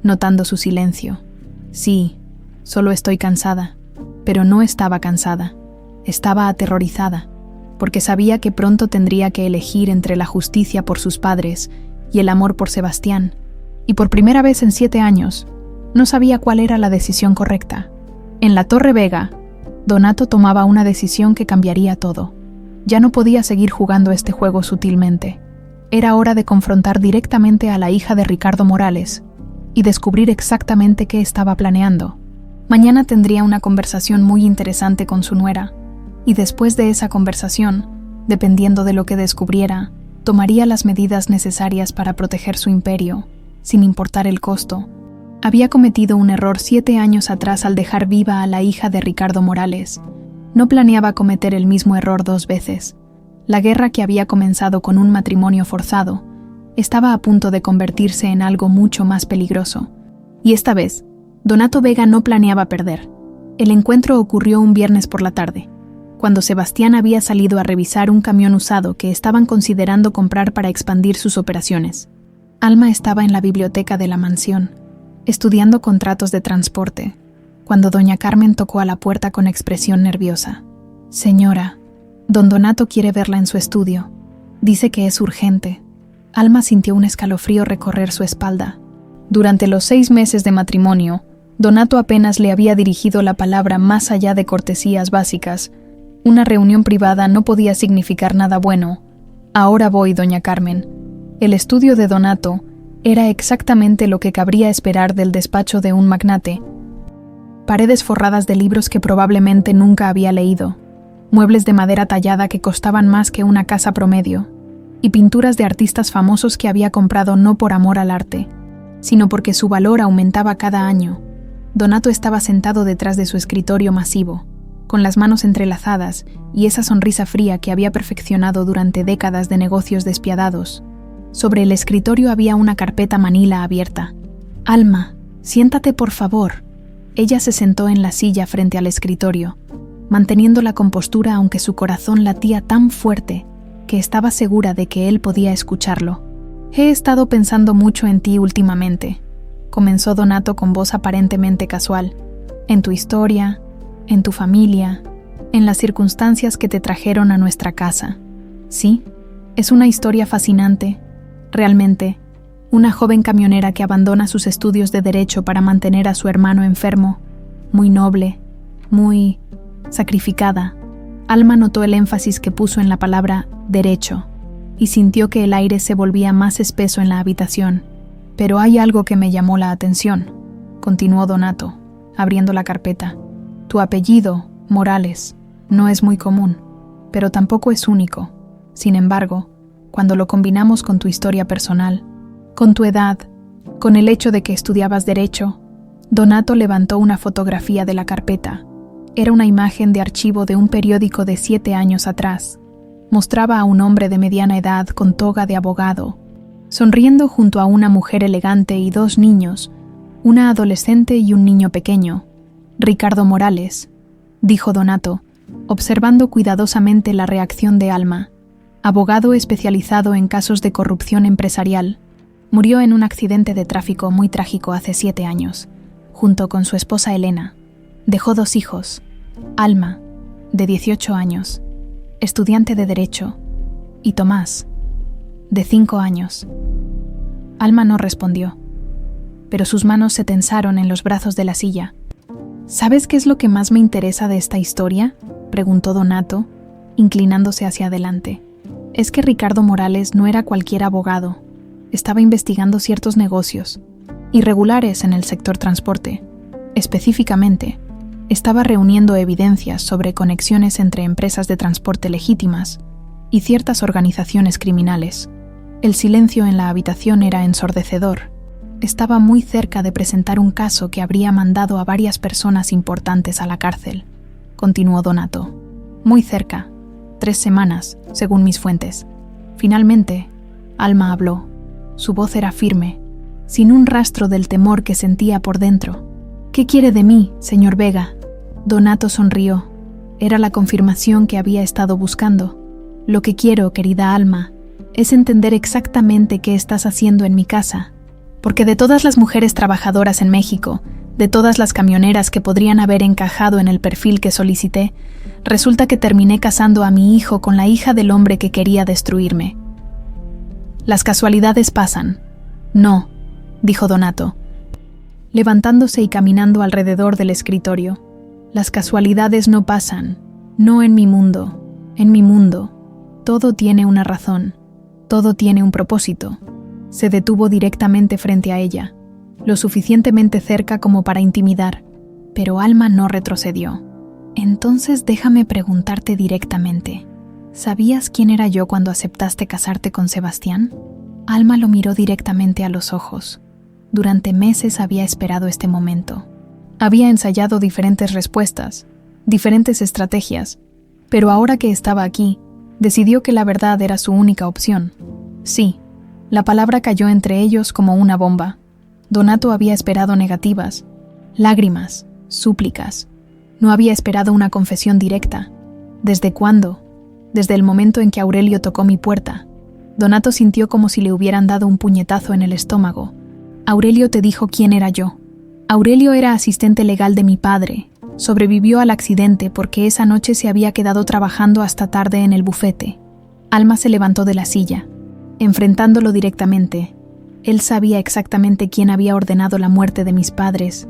notando su silencio. Sí, solo estoy cansada. Pero no estaba cansada. Estaba aterrorizada, porque sabía que pronto tendría que elegir entre la justicia por sus padres y el amor por Sebastián. Y por primera vez en 7 años, No sabía cuál era la decisión correcta. En la Torre Vega, Donato tomaba una decisión que cambiaría todo. Ya no podía seguir jugando este juego sutilmente. Era hora de confrontar directamente a la hija de Ricardo Morales y descubrir exactamente qué estaba planeando. Mañana tendría una conversación muy interesante con su nuera, y después de esa conversación, dependiendo de lo que descubriera, tomaría las medidas necesarias para proteger su imperio, sin importar el costo. Había cometido un error 7 años atrás al dejar viva a la hija de Ricardo Morales. No planeaba cometer el mismo error 2 veces. La guerra que había comenzado con un matrimonio forzado estaba a punto de convertirse en algo mucho más peligroso. Y esta vez, Donato Vega no planeaba perder. El encuentro ocurrió un viernes por la tarde, cuando Sebastián había salido a revisar un camión usado que estaban considerando comprar para expandir sus operaciones. Alma estaba en la biblioteca de la mansión, estudiando contratos de transporte, cuando doña Carmen tocó a la puerta con expresión nerviosa. «Señora, don Donato quiere verla en su estudio. Dice que es urgente». Alma sintió un escalofrío recorrer su espalda. Durante los 6 meses de matrimonio, Donato apenas le había dirigido la palabra más allá de cortesías básicas. Una reunión privada no podía significar nada bueno. «Ahora voy, doña Carmen». El estudio de Donato era exactamente lo que cabría esperar del despacho de un magnate. Paredes forradas de libros que probablemente nunca había leído, muebles de madera tallada que costaban más que una casa promedio, y pinturas de artistas famosos que había comprado no por amor al arte, sino porque su valor aumentaba cada año. Donato estaba sentado detrás de su escritorio masivo, con las manos entrelazadas y esa sonrisa fría que había perfeccionado durante décadas de negocios despiadados. Sobre el escritorio había una carpeta manila abierta. «Alma, siéntate por favor». Ella se sentó en la silla frente al escritorio, manteniendo la compostura aunque su corazón latía tan fuerte que estaba segura de que él podía escucharlo. «He estado pensando mucho en ti últimamente», comenzó Donato con voz aparentemente casual. «En tu historia, en tu familia, en las circunstancias que te trajeron a nuestra casa. Sí, es una historia fascinante. Realmente, una joven camionera que abandona sus estudios de derecho para mantener a su hermano enfermo, muy noble, muy sacrificada». Alma notó el énfasis que puso en la palabra derecho y sintió que el aire se volvía más espeso en la habitación. «Pero hay algo que me llamó la atención», continuó Donato, abriendo la carpeta. «Tu apellido, Morales, no es muy común, pero tampoco es único. Sin embargo, cuando lo combinamos con tu historia personal, con tu edad, con el hecho de que estudiabas derecho». Donato levantó una fotografía de la carpeta. Era una imagen de archivo de un periódico de 7 años atrás. Mostraba a un hombre de mediana edad con toga de abogado, sonriendo junto a una mujer elegante y 2 niños, una adolescente y un niño pequeño. «Ricardo Morales», dijo Donato, observando cuidadosamente la reacción de Alma. «Abogado especializado en casos de corrupción empresarial. Murió en un accidente de tráfico muy trágico hace 7 años, junto con su esposa Elena. Dejó 2 hijos, Alma, de 18 años, estudiante de Derecho, y Tomás, de 5 años. Alma no respondió, pero sus manos se tensaron en los brazos de la silla. «¿Sabes qué es lo que más me interesa de esta historia?», preguntó Donato, inclinándose hacia adelante. «Es que Ricardo Morales no era cualquier abogado. Estaba investigando ciertos negocios, irregulares en el sector transporte. Específicamente, estaba reuniendo evidencias sobre conexiones entre empresas de transporte legítimas y ciertas organizaciones criminales. El silencio en la habitación era ensordecedor. Estaba muy cerca de presentar un caso que habría mandado a varias personas importantes a la cárcel», continuó Donato. «Muy cerca, 3 semanas, según mis fuentes. Finalmente, Alma habló. Su voz era firme, sin un rastro del temor que sentía por dentro. «¿Qué quiere de mí, señor Vega?». Donato sonrió. Era la confirmación que había estado buscando. «Lo que quiero, querida Alma, es entender exactamente qué estás haciendo en mi casa. Porque de todas las mujeres trabajadoras en México, de todas las camioneras que podrían haber encajado en el perfil que solicité, resulta que terminé casando a mi hijo con la hija del hombre que quería destruirme. Las casualidades pasan». «No», dijo Donato. levantándose y caminando alrededor del escritorio. Las casualidades no pasan, no en mi mundo. En mi mundo, todo tiene una razón, todo tiene un propósito. Se detuvo directamente frente a ella, lo suficientemente cerca como para intimidar, pero Alma no retrocedió. Entonces déjame preguntarte directamente, ¿sabías quién era yo cuando aceptaste casarte con Sebastián? Alma lo miró directamente a los ojos. Durante meses había esperado este momento. Había ensayado diferentes respuestas, diferentes estrategias, pero ahora que estaba aquí, decidió que la verdad era su única opción. Sí, la palabra cayó entre ellos como una bomba. Donato había esperado negativas, lágrimas, súplicas. No había esperado una confesión directa. ¿Desde cuándo? Desde el momento en que Aurelio tocó mi puerta. Donato sintió como si le hubieran dado un puñetazo en el estómago. Aurelio te dijo quién era yo. Aurelio era asistente legal de mi padre. Sobrevivió al accidente porque esa noche se había quedado trabajando hasta tarde en el bufete. Alma se levantó de la silla, enfrentándolo directamente. Él sabía exactamente quién había ordenado la muerte de mis padres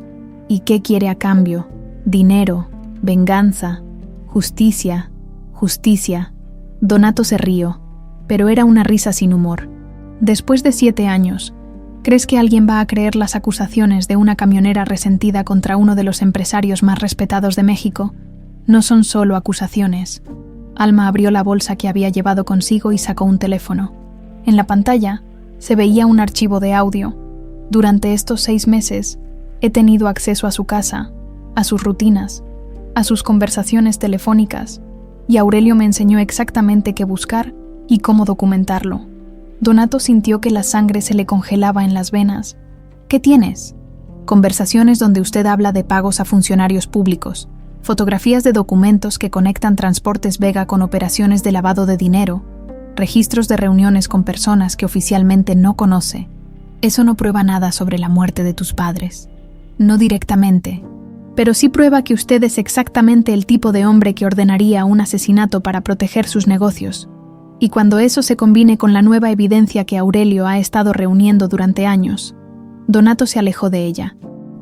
y qué quiere a cambio. Dinero, venganza, justicia, justicia. Donato se rió, pero era una risa sin humor. Después de 7 años, ¿crees que alguien va a creer las acusaciones de una camionera resentida contra uno de los empresarios más respetados de México? No son solo acusaciones. Alma abrió la bolsa que había llevado consigo y sacó un teléfono. En la pantalla se veía un archivo de audio. Durante estos 6 meses he tenido acceso a su casa, a sus rutinas, a sus conversaciones telefónicas, y Aurelio me enseñó exactamente qué buscar y cómo documentarlo. Donato sintió que la sangre se le congelaba en las venas. ¿Qué tienes? Conversaciones donde usted habla de pagos a funcionarios públicos, fotografías de documentos que conectan Transportes Vega con operaciones de lavado de dinero, registros de reuniones con personas que oficialmente no conoce. Eso no prueba nada sobre la muerte de tus padres. No directamente, pero sí prueba que usted es exactamente el tipo de hombre que ordenaría un asesinato para proteger sus negocios. Y cuando eso se combine con la nueva evidencia que Aurelio ha estado reuniendo durante años, Donato se alejó de ella,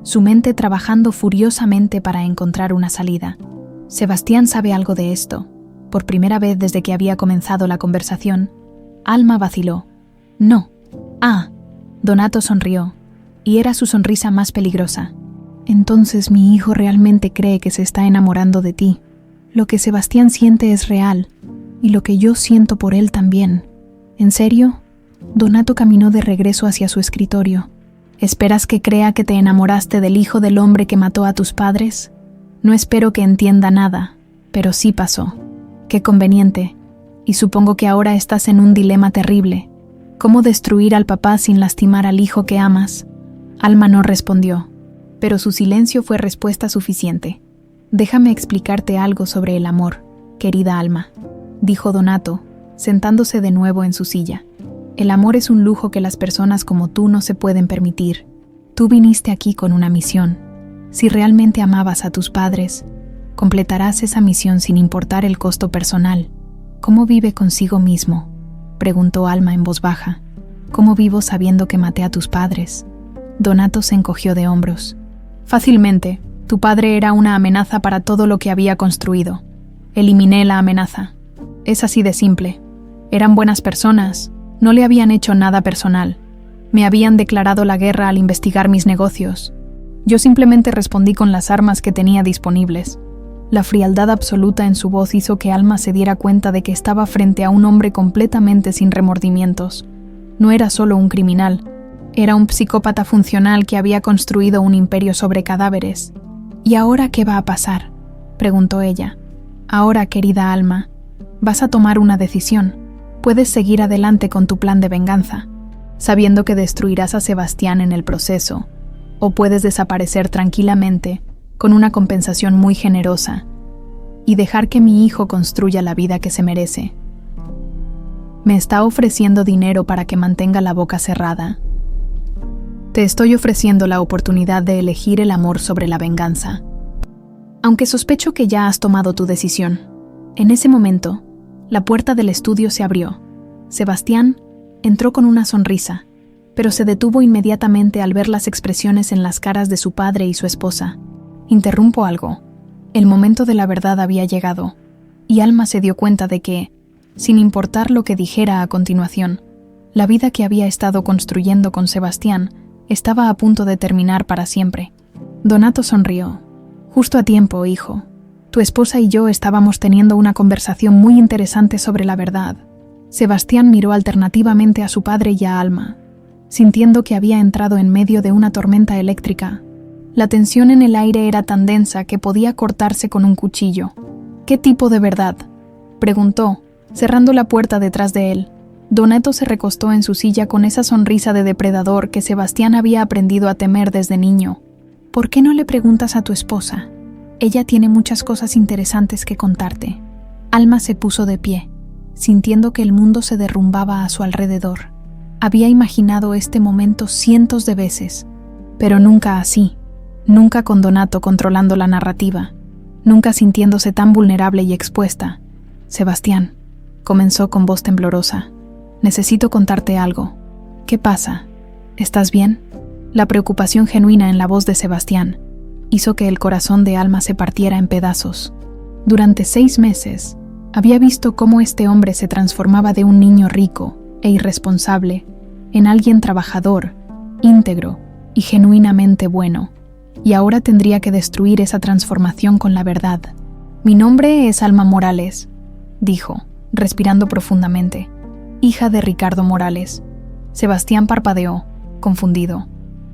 su mente trabajando furiosamente para encontrar una salida. Sebastián sabe algo de esto. Por primera vez desde que había comenzado la conversación, Alma vaciló. No. Ah. Donato sonrió, y era su sonrisa más peligrosa. Entonces mi hijo realmente cree que se está enamorando de ti. Lo que Sebastián siente es real. Y lo que yo siento por él también. ¿En serio? Donato caminó de regreso hacia su escritorio. ¿Esperas que crea que te enamoraste del hijo del hombre que mató a tus padres? No espero que entienda nada, pero sí pasó. Qué conveniente. Y supongo que ahora estás en un dilema terrible. ¿Cómo destruir al papá sin lastimar al hijo que amas? Alma no respondió, pero su silencio fue respuesta suficiente. Déjame explicarte algo sobre el amor, querida Alma, dijo Donato, sentándose de nuevo en su silla. El amor es un lujo que las personas como tú no se pueden permitir. Tú viniste aquí con una misión. Si realmente amabas a tus padres, completarás esa misión sin importar el costo personal. ¿Cómo vive consigo mismo?, preguntó Alma en voz baja. ¿Cómo vivo sabiendo que maté a tus padres? Donato se encogió de hombros. Fácilmente, tu padre era una amenaza para todo lo que había construido. Eliminé la amenaza. Es así de simple. Eran buenas personas, no le habían hecho nada personal. Me habían declarado la guerra al investigar mis negocios. Yo simplemente respondí con las armas que tenía disponibles. La frialdad absoluta en su voz hizo que Alma se diera cuenta de que estaba frente a un hombre completamente sin remordimientos. No era solo un criminal, era un psicópata funcional que había construido un imperio sobre cadáveres. ¿Y ahora qué va a pasar?, preguntó ella. Ahora, querida Alma, vas a tomar una decisión. Puedes seguir adelante con tu plan de venganza, sabiendo que destruirás a Sebastián en el proceso, o puedes desaparecer tranquilamente, con una compensación muy generosa, y dejar que mi hijo construya la vida que se merece. Me está ofreciendo dinero para que mantenga la boca cerrada. Te estoy ofreciendo la oportunidad de elegir el amor sobre la venganza. Aunque sospecho que ya has tomado tu decisión. En ese momento, la puerta del estudio se abrió. Sebastián entró con una sonrisa, pero se detuvo inmediatamente al ver las expresiones en las caras de su padre y su esposa. «Interrumpo algo. El momento de la verdad había llegado, y Alma se dio cuenta de que, sin importar lo que dijera a continuación, la vida que había estado construyendo con Sebastián estaba a punto de terminar para siempre. Donato sonrió. «Justo a tiempo, hijo. Tu esposa y yo estábamos teniendo una conversación muy interesante sobre la verdad». Sebastián miró alternativamente a su padre y a Alma, sintiendo que había entrado en medio de una tormenta eléctrica. La tensión en el aire era tan densa que podía cortarse con un cuchillo. «¿Qué tipo de verdad?», preguntó, cerrando la puerta detrás de él. Donato se recostó en su silla con esa sonrisa de depredador que Sebastián había aprendido a temer desde niño. «¿Por qué no le preguntas a tu esposa? Ella tiene muchas cosas interesantes que contarte». Alma se puso de pie, sintiendo que el mundo se derrumbaba a su alrededor. Había imaginado este momento cientos de veces, pero nunca así, nunca con Donato controlando la narrativa, nunca sintiéndose tan vulnerable y expuesta. «Sebastián», comenzó con voz temblorosa, «necesito contarte algo». «¿Qué pasa? ¿Estás bien?». La preocupación genuina en la voz de Sebastián hizo que el corazón de Alma se partiera en pedazos. Durante 6 meses, había visto cómo este hombre se transformaba de un niño rico e irresponsable en alguien trabajador, íntegro y genuinamente bueno, y ahora tendría que destruir esa transformación con la verdad. «Mi nombre es Alma Morales», dijo, respirando profundamente, «hija de Ricardo Morales». Sebastián parpadeó, confundido.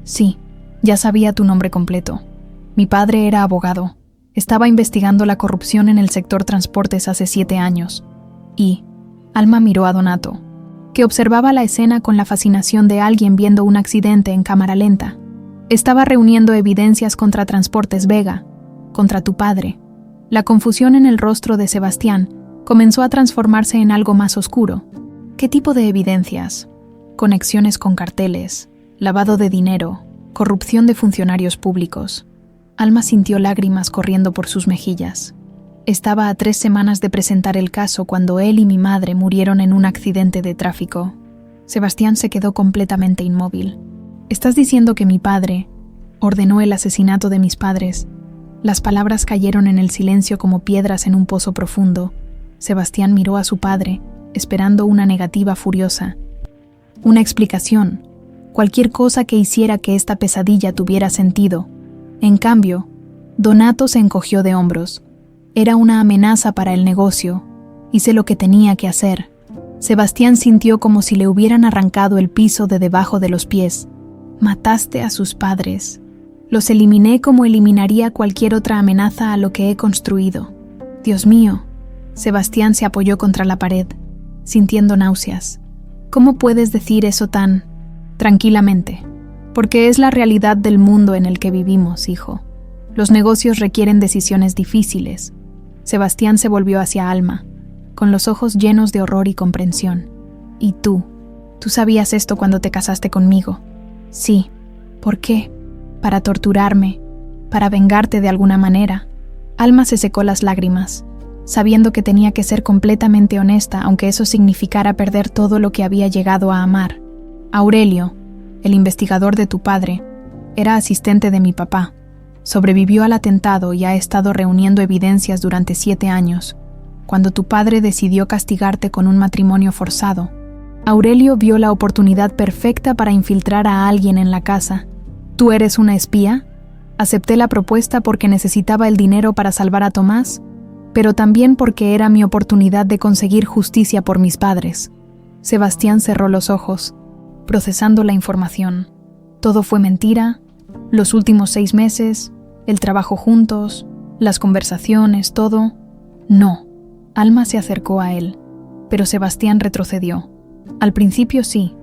«Sí, ya sabía tu nombre completo. Mi padre era abogado. Estaba investigando la corrupción en el sector transportes hace 7 años. Y...». Alma miró a Donato, que observaba la escena con la fascinación de alguien viendo un accidente en cámara lenta. «Estaba reuniendo evidencias contra Transportes Vega, contra tu padre». La confusión en el rostro de Sebastián comenzó a transformarse en algo más oscuro. «¿Qué tipo de evidencias?». «Conexiones con carteles, lavado de dinero, corrupción de funcionarios públicos». Alma sintió lágrimas corriendo por sus mejillas. Estaba a 3 semanas de presentar el caso cuando él y mi madre murieron en un accidente de tráfico. Sebastián se quedó completamente inmóvil. «¿Estás diciendo que mi padre ordenó el asesinato de mis padres?». Las palabras cayeron en el silencio como piedras en un pozo profundo. Sebastián miró a su padre, esperando una negativa furiosa. Una explicación, cualquier cosa que hiciera que esta pesadilla tuviera sentido. En cambio, Donato se encogió de hombros. Era una amenaza para el negocio. Hice lo que tenía que hacer. Sebastián sintió como si le hubieran arrancado el piso de debajo de los pies. «Mataste a sus padres. Los eliminé como eliminaría cualquier otra amenaza a lo que he construido. Dios mío». Sebastián se apoyó contra la pared, sintiendo náuseas. «¿Cómo puedes decir eso tan tranquilamente? Porque es la realidad del mundo en el que vivimos, hijo. Los negocios requieren decisiones difíciles». Sebastián se volvió hacia Alma, con los ojos llenos de horror y comprensión. «¿Y tú sabías esto cuando te casaste conmigo?». «Sí». «¿Por qué?». «Para torturarme, para vengarte de alguna manera». Alma se secó las lágrimas, sabiendo que tenía que ser completamente honesta, aunque eso significara perder todo lo que había llegado a amar. «Aurelio, el investigador de tu padre, era asistente de mi papá. Sobrevivió al atentado y ha estado reuniendo evidencias durante 7 años. Cuando tu padre decidió castigarte con un matrimonio forzado, Aurelio vio la oportunidad perfecta para infiltrar a alguien en la casa. ¿Tú eres una espía?». Acepté la propuesta porque necesitaba el dinero para salvar a Tomás, pero también porque era mi oportunidad de conseguir justicia por mis padres. Sebastián cerró los ojos, procesando la información. Todo fue mentira, los últimos 6 meses, el trabajo juntos, las conversaciones, todo. No. Alma se acercó a él, pero Sebastián retrocedió. «Al principio sí,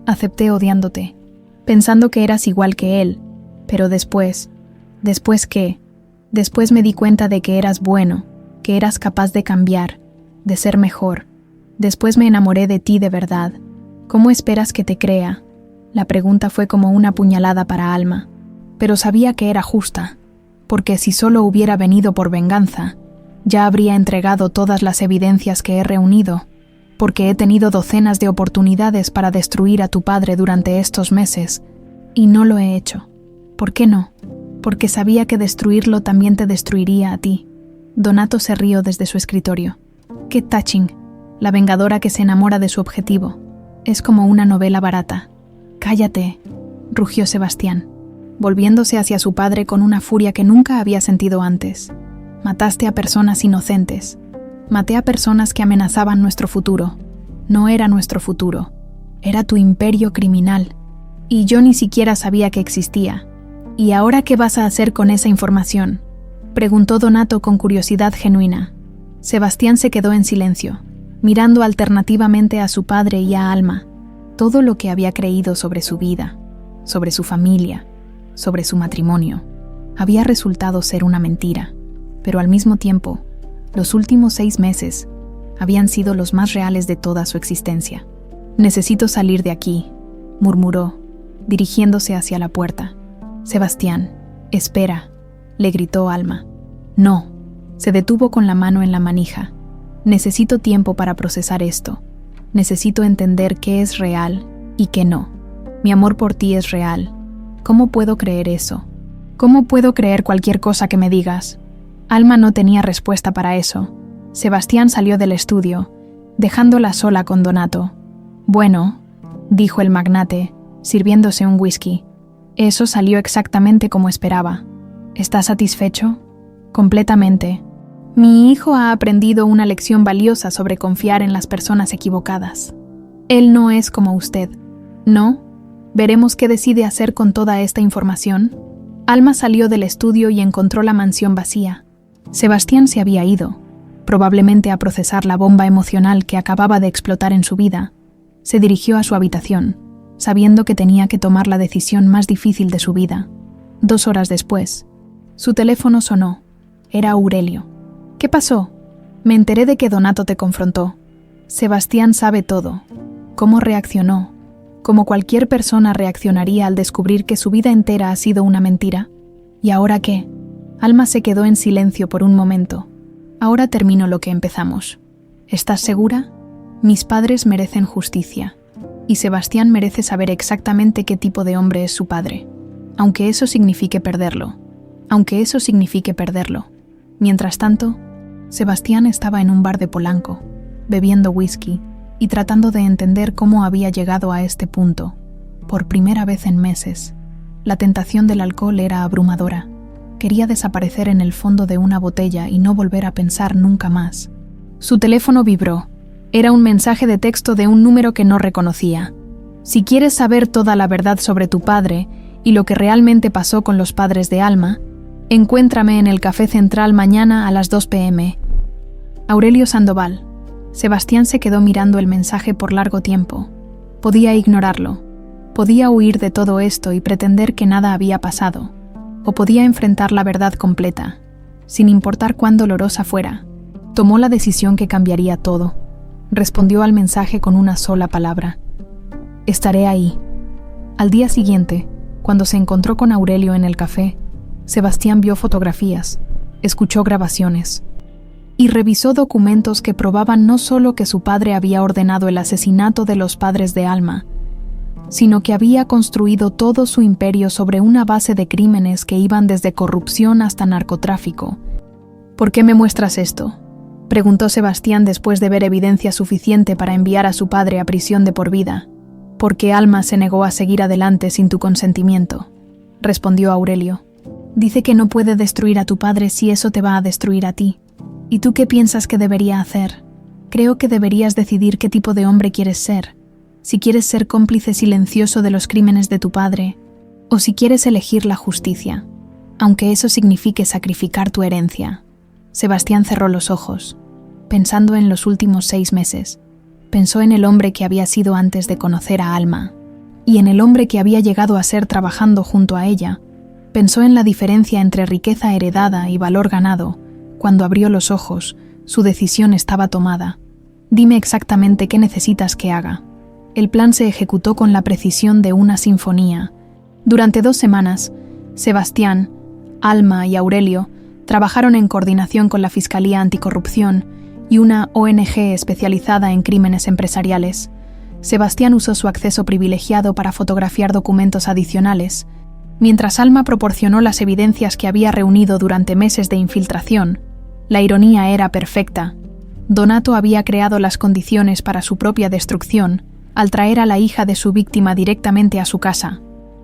acepté odiándote, pensando que eras igual que él, pero después ¿qué? Después me di cuenta de que eras bueno, que eras capaz de cambiar, de ser mejor. Después me enamoré de ti de verdad. ¿Cómo esperas que te crea?». La pregunta fue como una puñalada para Alma, pero sabía que era justa, porque si solo hubiera venido por venganza, ya habría entregado todas las evidencias que he reunido. porque he tenido docenas de oportunidades para destruir a tu padre durante estos meses, y no lo he hecho. ¿Por qué no? Porque sabía que destruirlo también te destruiría a ti. Donato se rió desde su escritorio. ¡Qué touching! La vengadora que se enamora de su objetivo. Es como una novela barata. «Cállate», rugió Sebastián, volviéndose hacia su padre con una furia que nunca había sentido antes. «Mataste a personas inocentes. Maté a personas que amenazaban nuestro futuro. No era nuestro futuro. Era tu imperio criminal. Y yo ni siquiera sabía que existía. ¿Y ahora qué vas a hacer con esa información?», preguntó Donato con curiosidad genuina. Sebastián se quedó en silencio, mirando alternativamente a su padre y a Alma. Todo lo que había creído sobre su vida, sobre su familia, sobre su matrimonio, había resultado ser una mentira, pero al mismo tiempo, los últimos 6 meses habían sido los más reales de toda su existencia. «Necesito salir de aquí», murmuró, dirigiéndose hacia la puerta. «Sebastián, espera», le gritó Alma. «No», se detuvo con la mano en la manija. «Necesito tiempo para procesar esto. Necesito entender qué es real y qué no. Mi amor por ti es real. ¿Cómo puedo creer eso? ¿Cómo puedo creer cualquier cosa que me digas?». Alma no tenía respuesta para eso. Sebastián salió del estudio, dejándola sola con Donato. «Bueno», dijo el magnate, sirviéndose un whisky. «Eso salió exactamente como esperaba. ¿Estás satisfecho?». «Completamente. Mi hijo ha aprendido una lección valiosa sobre confiar en las personas equivocadas. Él no es como usted. ¿No? Veremos qué decide hacer con toda esta información». Alma salió del estudio y encontró la mansión vacía. Sebastián se había ido, probablemente a procesar la bomba emocional que acababa de explotar en su vida. Se dirigió a su habitación, sabiendo que tenía que tomar la decisión más difícil de su vida. 2 horas después, su teléfono sonó. Era Aurelio. «¿Qué pasó?». «Me enteré de que Donato te confrontó. Sebastián sabe todo. ¿Cómo reaccionó? Como cualquier persona reaccionaría al descubrir que su vida entera ha sido una mentira. ¿Y ahora qué?». Alma se quedó en silencio por un momento. «Ahora termino lo que empezamos. ¿Estás segura? Mis padres merecen justicia. Y Sebastián merece saber exactamente qué tipo de hombre es su padre. Aunque eso signifique perderlo. Mientras tanto, Sebastián estaba en un bar de Polanco, bebiendo whisky y tratando de entender cómo había llegado a este punto. Por primera vez en meses, la tentación del alcohol era abrumadora. Quería desaparecer en el fondo de una botella y no volver a pensar nunca más. Su teléfono vibró. Era un mensaje de texto de un número que no reconocía. «Si quieres saber toda la verdad sobre tu padre y lo que realmente pasó con los padres de Alma, encuéntrame en el Café Central mañana a las 2 p.m. Aurelio Sandoval». Sebastián se quedó mirando el mensaje por largo tiempo. Podía ignorarlo. Podía huir de todo esto y pretender que nada había pasado. O podía enfrentar la verdad completa, sin importar cuán dolorosa fuera. Tomó la decisión que cambiaría todo. Respondió al mensaje con una sola palabra: «Estaré ahí». Al día siguiente, cuando se encontró con Aurelio en el café, Sebastián vio fotografías, escuchó grabaciones y revisó documentos que probaban no solo que su padre había ordenado el asesinato de los padres de Alma, sino que había construido todo su imperio sobre una base de crímenes que iban desde corrupción hasta narcotráfico. «¿Por qué me muestras esto?», preguntó Sebastián después de ver evidencia suficiente para enviar a su padre a prisión de por vida. «Porque Alma se negó a seguir adelante sin tu consentimiento», respondió Aurelio. «Dice que no puede destruir a tu padre si eso te va a destruir a ti. ¿Y tú qué piensas que debería hacer? Creo que deberías decidir qué tipo de hombre quieres ser. Si quieres ser cómplice silencioso de los crímenes de tu padre, o si quieres elegir la justicia, aunque eso signifique sacrificar tu herencia». Sebastián cerró los ojos, pensando en los últimos 6 meses. Pensó en el hombre que había sido antes de conocer a Alma, y en el hombre que había llegado a ser trabajando junto a ella. Pensó en la diferencia entre riqueza heredada y valor ganado. Cuando abrió los ojos, su decisión estaba tomada. «Dime exactamente qué necesitas que haga». El plan se ejecutó con la precisión de una sinfonía. Durante 2 semanas, Sebastián, Alma y Aurelio trabajaron en coordinación con la Fiscalía Anticorrupción y una ONG especializada en crímenes empresariales. Sebastián usó su acceso privilegiado para fotografiar documentos adicionales, mientras Alma proporcionó las evidencias que había reunido durante meses de infiltración. La ironía era perfecta. Donato había creado las condiciones para su propia destrucción al traer a la hija de su víctima directamente a su casa.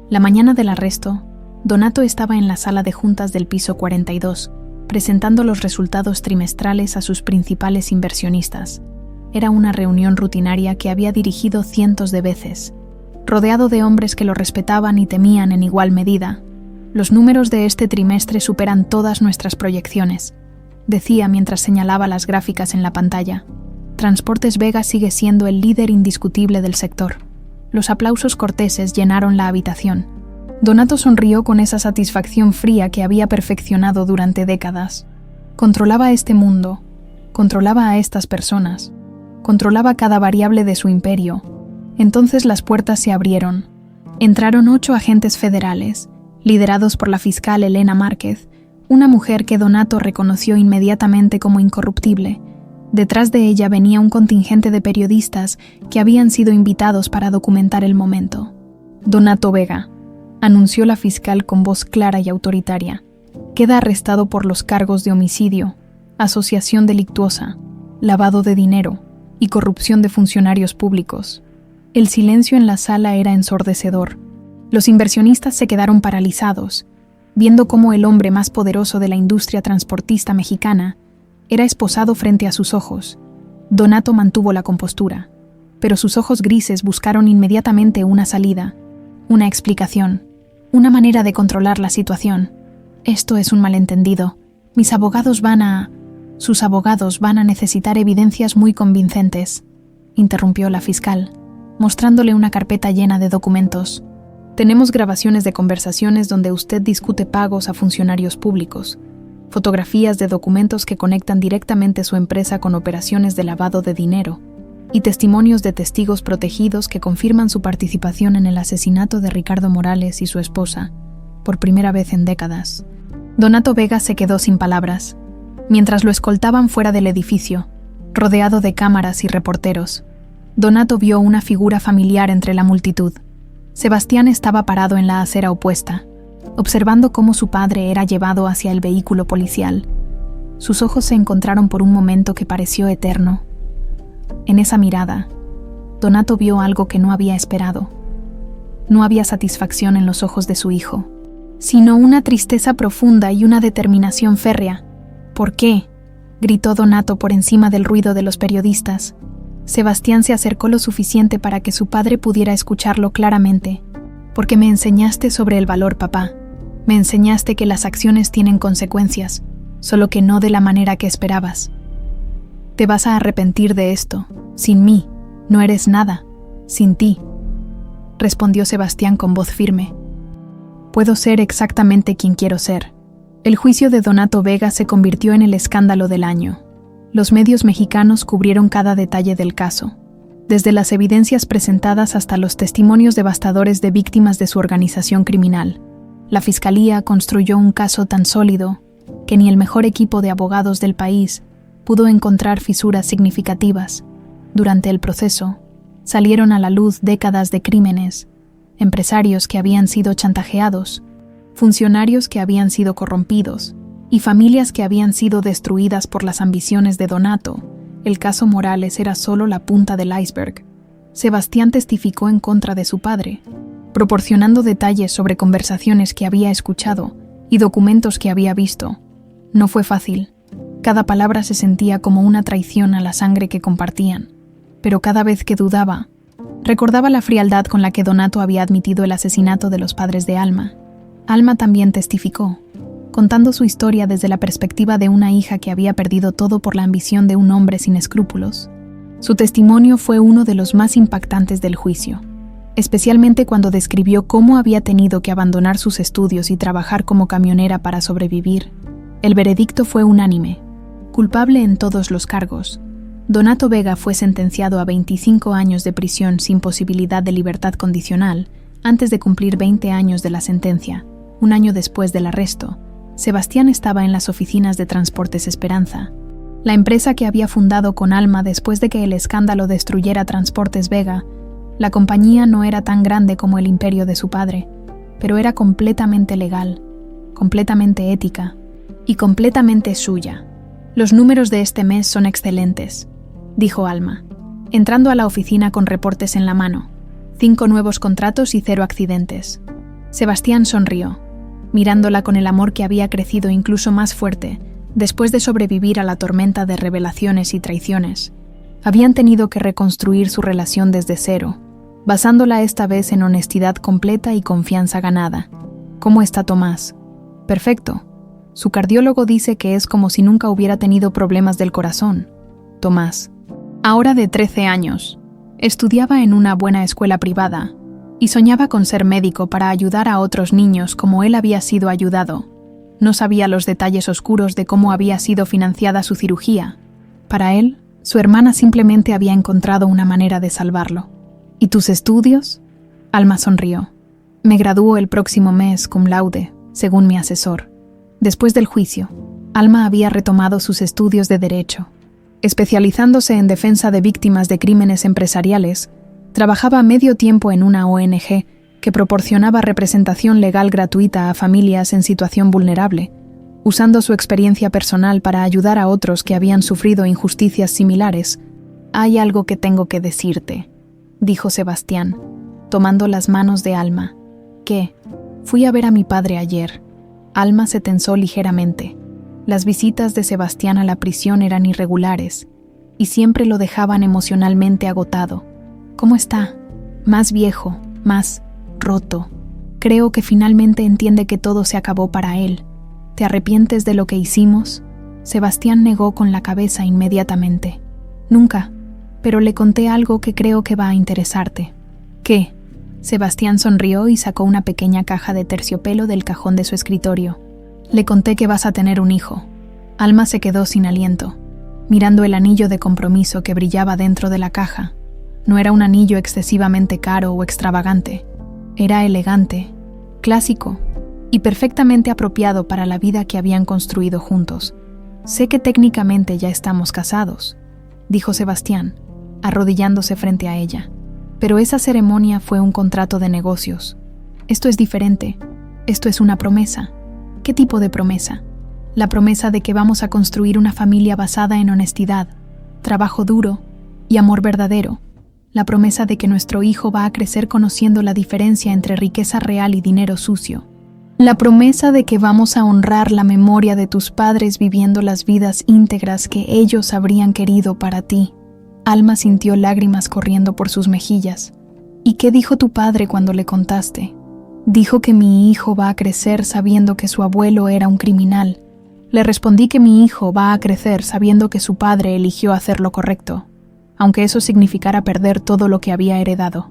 La mañana del arresto, Donato estaba en la sala de juntas del piso 42, presentando los resultados trimestrales a sus principales inversionistas. Era una reunión rutinaria que había dirigido cientos de veces, rodeado de hombres que lo respetaban y temían en igual medida. Los números de este trimestre superan todas nuestras proyecciones, decía mientras señalaba las gráficas en la pantalla. Transportes Vega sigue siendo el líder indiscutible del sector. Los aplausos corteses llenaron la habitación. Donato sonrió con esa satisfacción fría que había perfeccionado durante décadas. Controlaba este mundo, controlaba a estas personas, controlaba cada variable de su imperio. Entonces las puertas se abrieron. Entraron 8 agentes federales, liderados por la fiscal Elena Márquez, una mujer que Donato reconoció inmediatamente como incorruptible. Detrás de ella venía un contingente de periodistas que habían sido invitados para documentar el momento. Donato Vega, anunció la fiscal con voz clara y autoritaria, queda arrestado por los cargos de homicidio, asociación delictuosa, lavado de dinero y corrupción de funcionarios públicos. El silencio en la sala era ensordecedor. Los inversionistas se quedaron paralizados, viendo cómo el hombre más poderoso de la industria transportista mexicana era esposado frente a sus ojos. Donato mantuvo la compostura, pero sus ojos grises buscaron inmediatamente una salida, una explicación, una manera de controlar la situación. Esto es un malentendido. Sus abogados van a necesitar evidencias muy convincentes, interrumpió la fiscal, mostrándole una carpeta llena de documentos. Tenemos grabaciones de conversaciones donde usted discute pagos a funcionarios públicos, fotografías de documentos que conectan directamente su empresa con operaciones de lavado de dinero, y testimonios de testigos protegidos que confirman su participación en el asesinato de Ricardo Morales y su esposa, por primera vez en décadas. Donato Vega se quedó sin palabras, mientras lo escoltaban fuera del edificio, rodeado de cámaras y reporteros. Donato vio una figura familiar entre la multitud. Sebastián estaba parado en la acera opuesta, observando cómo su padre era llevado hacia el vehículo policial. Sus ojos se encontraron por un momento que pareció eterno. En esa mirada, Donato vio algo que no había esperado. No había satisfacción en los ojos de su hijo, sino una tristeza profunda y una determinación férrea. ¿Por qué?, gritó Donato por encima del ruido de los periodistas. Sebastián se acercó lo suficiente para que su padre pudiera escucharlo claramente. Porque me enseñaste sobre el valor, papá. Me enseñaste que las acciones tienen consecuencias, solo que no de la manera que esperabas. Te vas a arrepentir de esto. Sin mí, no eres nada. Sin ti, respondió Sebastián con voz firme. Puedo ser exactamente quien quiero ser. El juicio de Donato Vega se convirtió en el escándalo del año. Los medios mexicanos cubrieron cada detalle del caso, desde las evidencias presentadas hasta los testimonios devastadores de víctimas de su organización criminal. La Fiscalía construyó un caso tan sólido que ni el mejor equipo de abogados del país pudo encontrar fisuras significativas. Durante el proceso, salieron a la luz décadas de crímenes, empresarios que habían sido chantajeados, funcionarios que habían sido corrompidos, y familias que habían sido destruidas por las ambiciones de Donato. El caso Morales era solo la punta del iceberg. Sebastián testificó en contra de su padre, proporcionando detalles sobre conversaciones que había escuchado y documentos que había visto. No fue fácil. Cada palabra se sentía como una traición a la sangre que compartían. Pero cada vez que dudaba, recordaba la frialdad con la que Donato había admitido el asesinato de los padres de Alma. Alma también testificó, contando su historia desde la perspectiva de una hija que había perdido todo por la ambición de un hombre sin escrúpulos. Su testimonio fue uno de los más impactantes del juicio, especialmente cuando describió cómo había tenido que abandonar sus estudios y trabajar como camionera para sobrevivir. El veredicto fue unánime, culpable en todos los cargos. Donato Vega fue sentenciado a 25 años de prisión sin posibilidad de libertad condicional antes de cumplir 20 años de la sentencia. Un año después del arresto, Sebastián estaba en las oficinas de Transportes Esperanza, La empresa que había fundado con Alma después de que el escándalo destruyera Transportes Vega, la compañía no era tan grande como el imperio de su padre, pero era completamente legal, completamente ética y completamente suya. Los números de este mes son excelentes, dijo Alma, entrando a la oficina con reportes en la mano. 5 nuevos contratos y 0 accidentes. Sebastián sonrió, mirándola con el amor que había crecido incluso más fuerte después de sobrevivir a la tormenta de revelaciones y traiciones. Habían tenido que reconstruir su relación desde cero, basándola esta vez en honestidad completa y confianza ganada. ¿Cómo está Tomás? Perfecto. Su cardiólogo dice que es como si nunca hubiera tenido problemas del corazón. Tomás, ahora de 13 años, estudiaba en una buena escuela privada y soñaba con ser médico para ayudar a otros niños como él había sido ayudado. No sabía los detalles oscuros de cómo había sido financiada su cirugía. Para él, su hermana simplemente había encontrado una manera de salvarlo. ¿Y tus estudios? Alma sonrió. Me gradúo el próximo mes cum laude, según mi asesor. Después del juicio, Alma había retomado sus estudios de Derecho. Especializándose en defensa de víctimas de crímenes empresariales, trabajaba medio tiempo en una ONG que proporcionaba representación legal gratuita a familias en situación vulnerable, usando su experiencia personal para ayudar a otros que habían sufrido injusticias similares. Hay algo que tengo que decirte, dijo Sebastián, tomando las manos de Alma. ¿Qué? Fui a ver a mi padre ayer. Alma se tensó ligeramente. Las visitas de Sebastián a la prisión eran irregulares y siempre lo dejaban emocionalmente agotado. ¿Cómo está? Más viejo, más roto. Creo que finalmente entiende que todo se acabó para él. ¿Te arrepientes de lo que hicimos? Sebastián negó con la cabeza inmediatamente. Nunca, pero le conté algo que creo que va a interesarte. ¿Qué? Sebastián sonrió y sacó una pequeña caja de terciopelo del cajón de su escritorio. Le conté que vas a tener un hijo. Alma se quedó sin aliento, mirando el anillo de compromiso que brillaba dentro de la caja. No era un anillo excesivamente caro o extravagante. Era elegante, clásico y perfectamente apropiado para la vida que habían construido juntos. Sé que técnicamente ya estamos casados, dijo Sebastián, arrodillándose frente a ella. Pero esa ceremonia fue un contrato de negocios. Esto es diferente. Esto es una promesa. ¿Qué tipo de promesa? La promesa de que vamos a construir una familia basada en honestidad, trabajo duro y amor verdadero. La promesa de que nuestro hijo va a crecer conociendo la diferencia entre riqueza real y dinero sucio. La promesa de que vamos a honrar la memoria de tus padres viviendo las vidas íntegras que ellos habrían querido para ti. Alma sintió lágrimas corriendo por sus mejillas. ¿Y qué dijo tu padre cuando le contaste? Dijo que mi hijo va a crecer sabiendo que su abuelo era un criminal. Le respondí que mi hijo va a crecer sabiendo que su padre eligió hacer lo correcto, aunque eso significara perder todo lo que había heredado.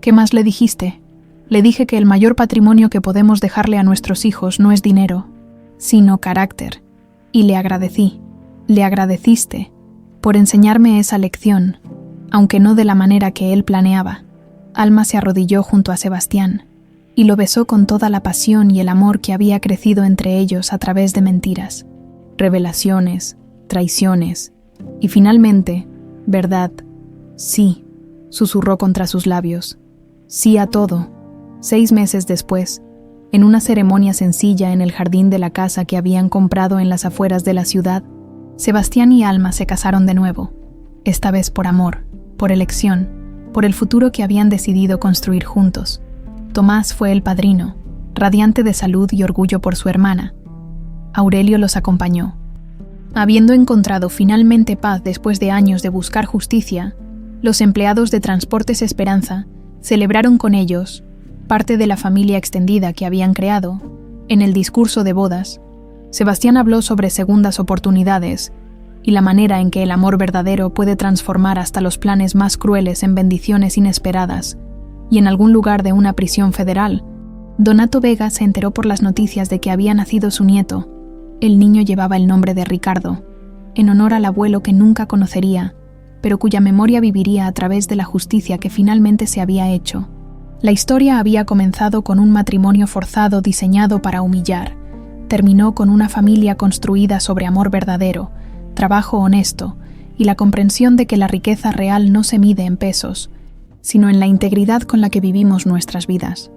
¿Qué más le dijiste? Le dije que el mayor patrimonio que podemos dejarle a nuestros hijos no es dinero, sino carácter. Y le agradecí. Le agradeciste por enseñarme esa lección, aunque no de la manera que él planeaba. Alma se arrodilló junto a Sebastián y lo besó con toda la pasión y el amor que había crecido entre ellos a través de mentiras, revelaciones, traiciones y finalmente, verdad. Sí, susurró contra sus labios. Sí a todo. 6 meses después, en una ceremonia sencilla en el jardín de la casa que habían comprado en las afueras de la ciudad, Sebastián y Alma se casaron de nuevo, esta vez por amor, por elección, por el futuro que habían decidido construir juntos. Tomás fue el padrino, radiante de salud y orgullo por su hermana. Aurelio los acompañó. Habiendo encontrado finalmente paz después de años de buscar justicia, los empleados de Transportes Esperanza celebraron con ellos, parte de la familia extendida que habían creado. En el discurso de bodas, Sebastián habló sobre segundas oportunidades y la manera en que el amor verdadero puede transformar hasta los planes más crueles en bendiciones inesperadas, y en algún lugar de una prisión federal, Donato Vega se enteró por las noticias de que había nacido su nieto. El niño llevaba el nombre de Ricardo, en honor al abuelo que nunca conocería, pero cuya memoria viviría a través de la justicia que finalmente se había hecho. La historia había comenzado con un matrimonio forzado diseñado para humillar. Terminó con una familia construida sobre amor verdadero, trabajo honesto y la comprensión de que la riqueza real no se mide en pesos, sino en la integridad con la que vivimos nuestras vidas.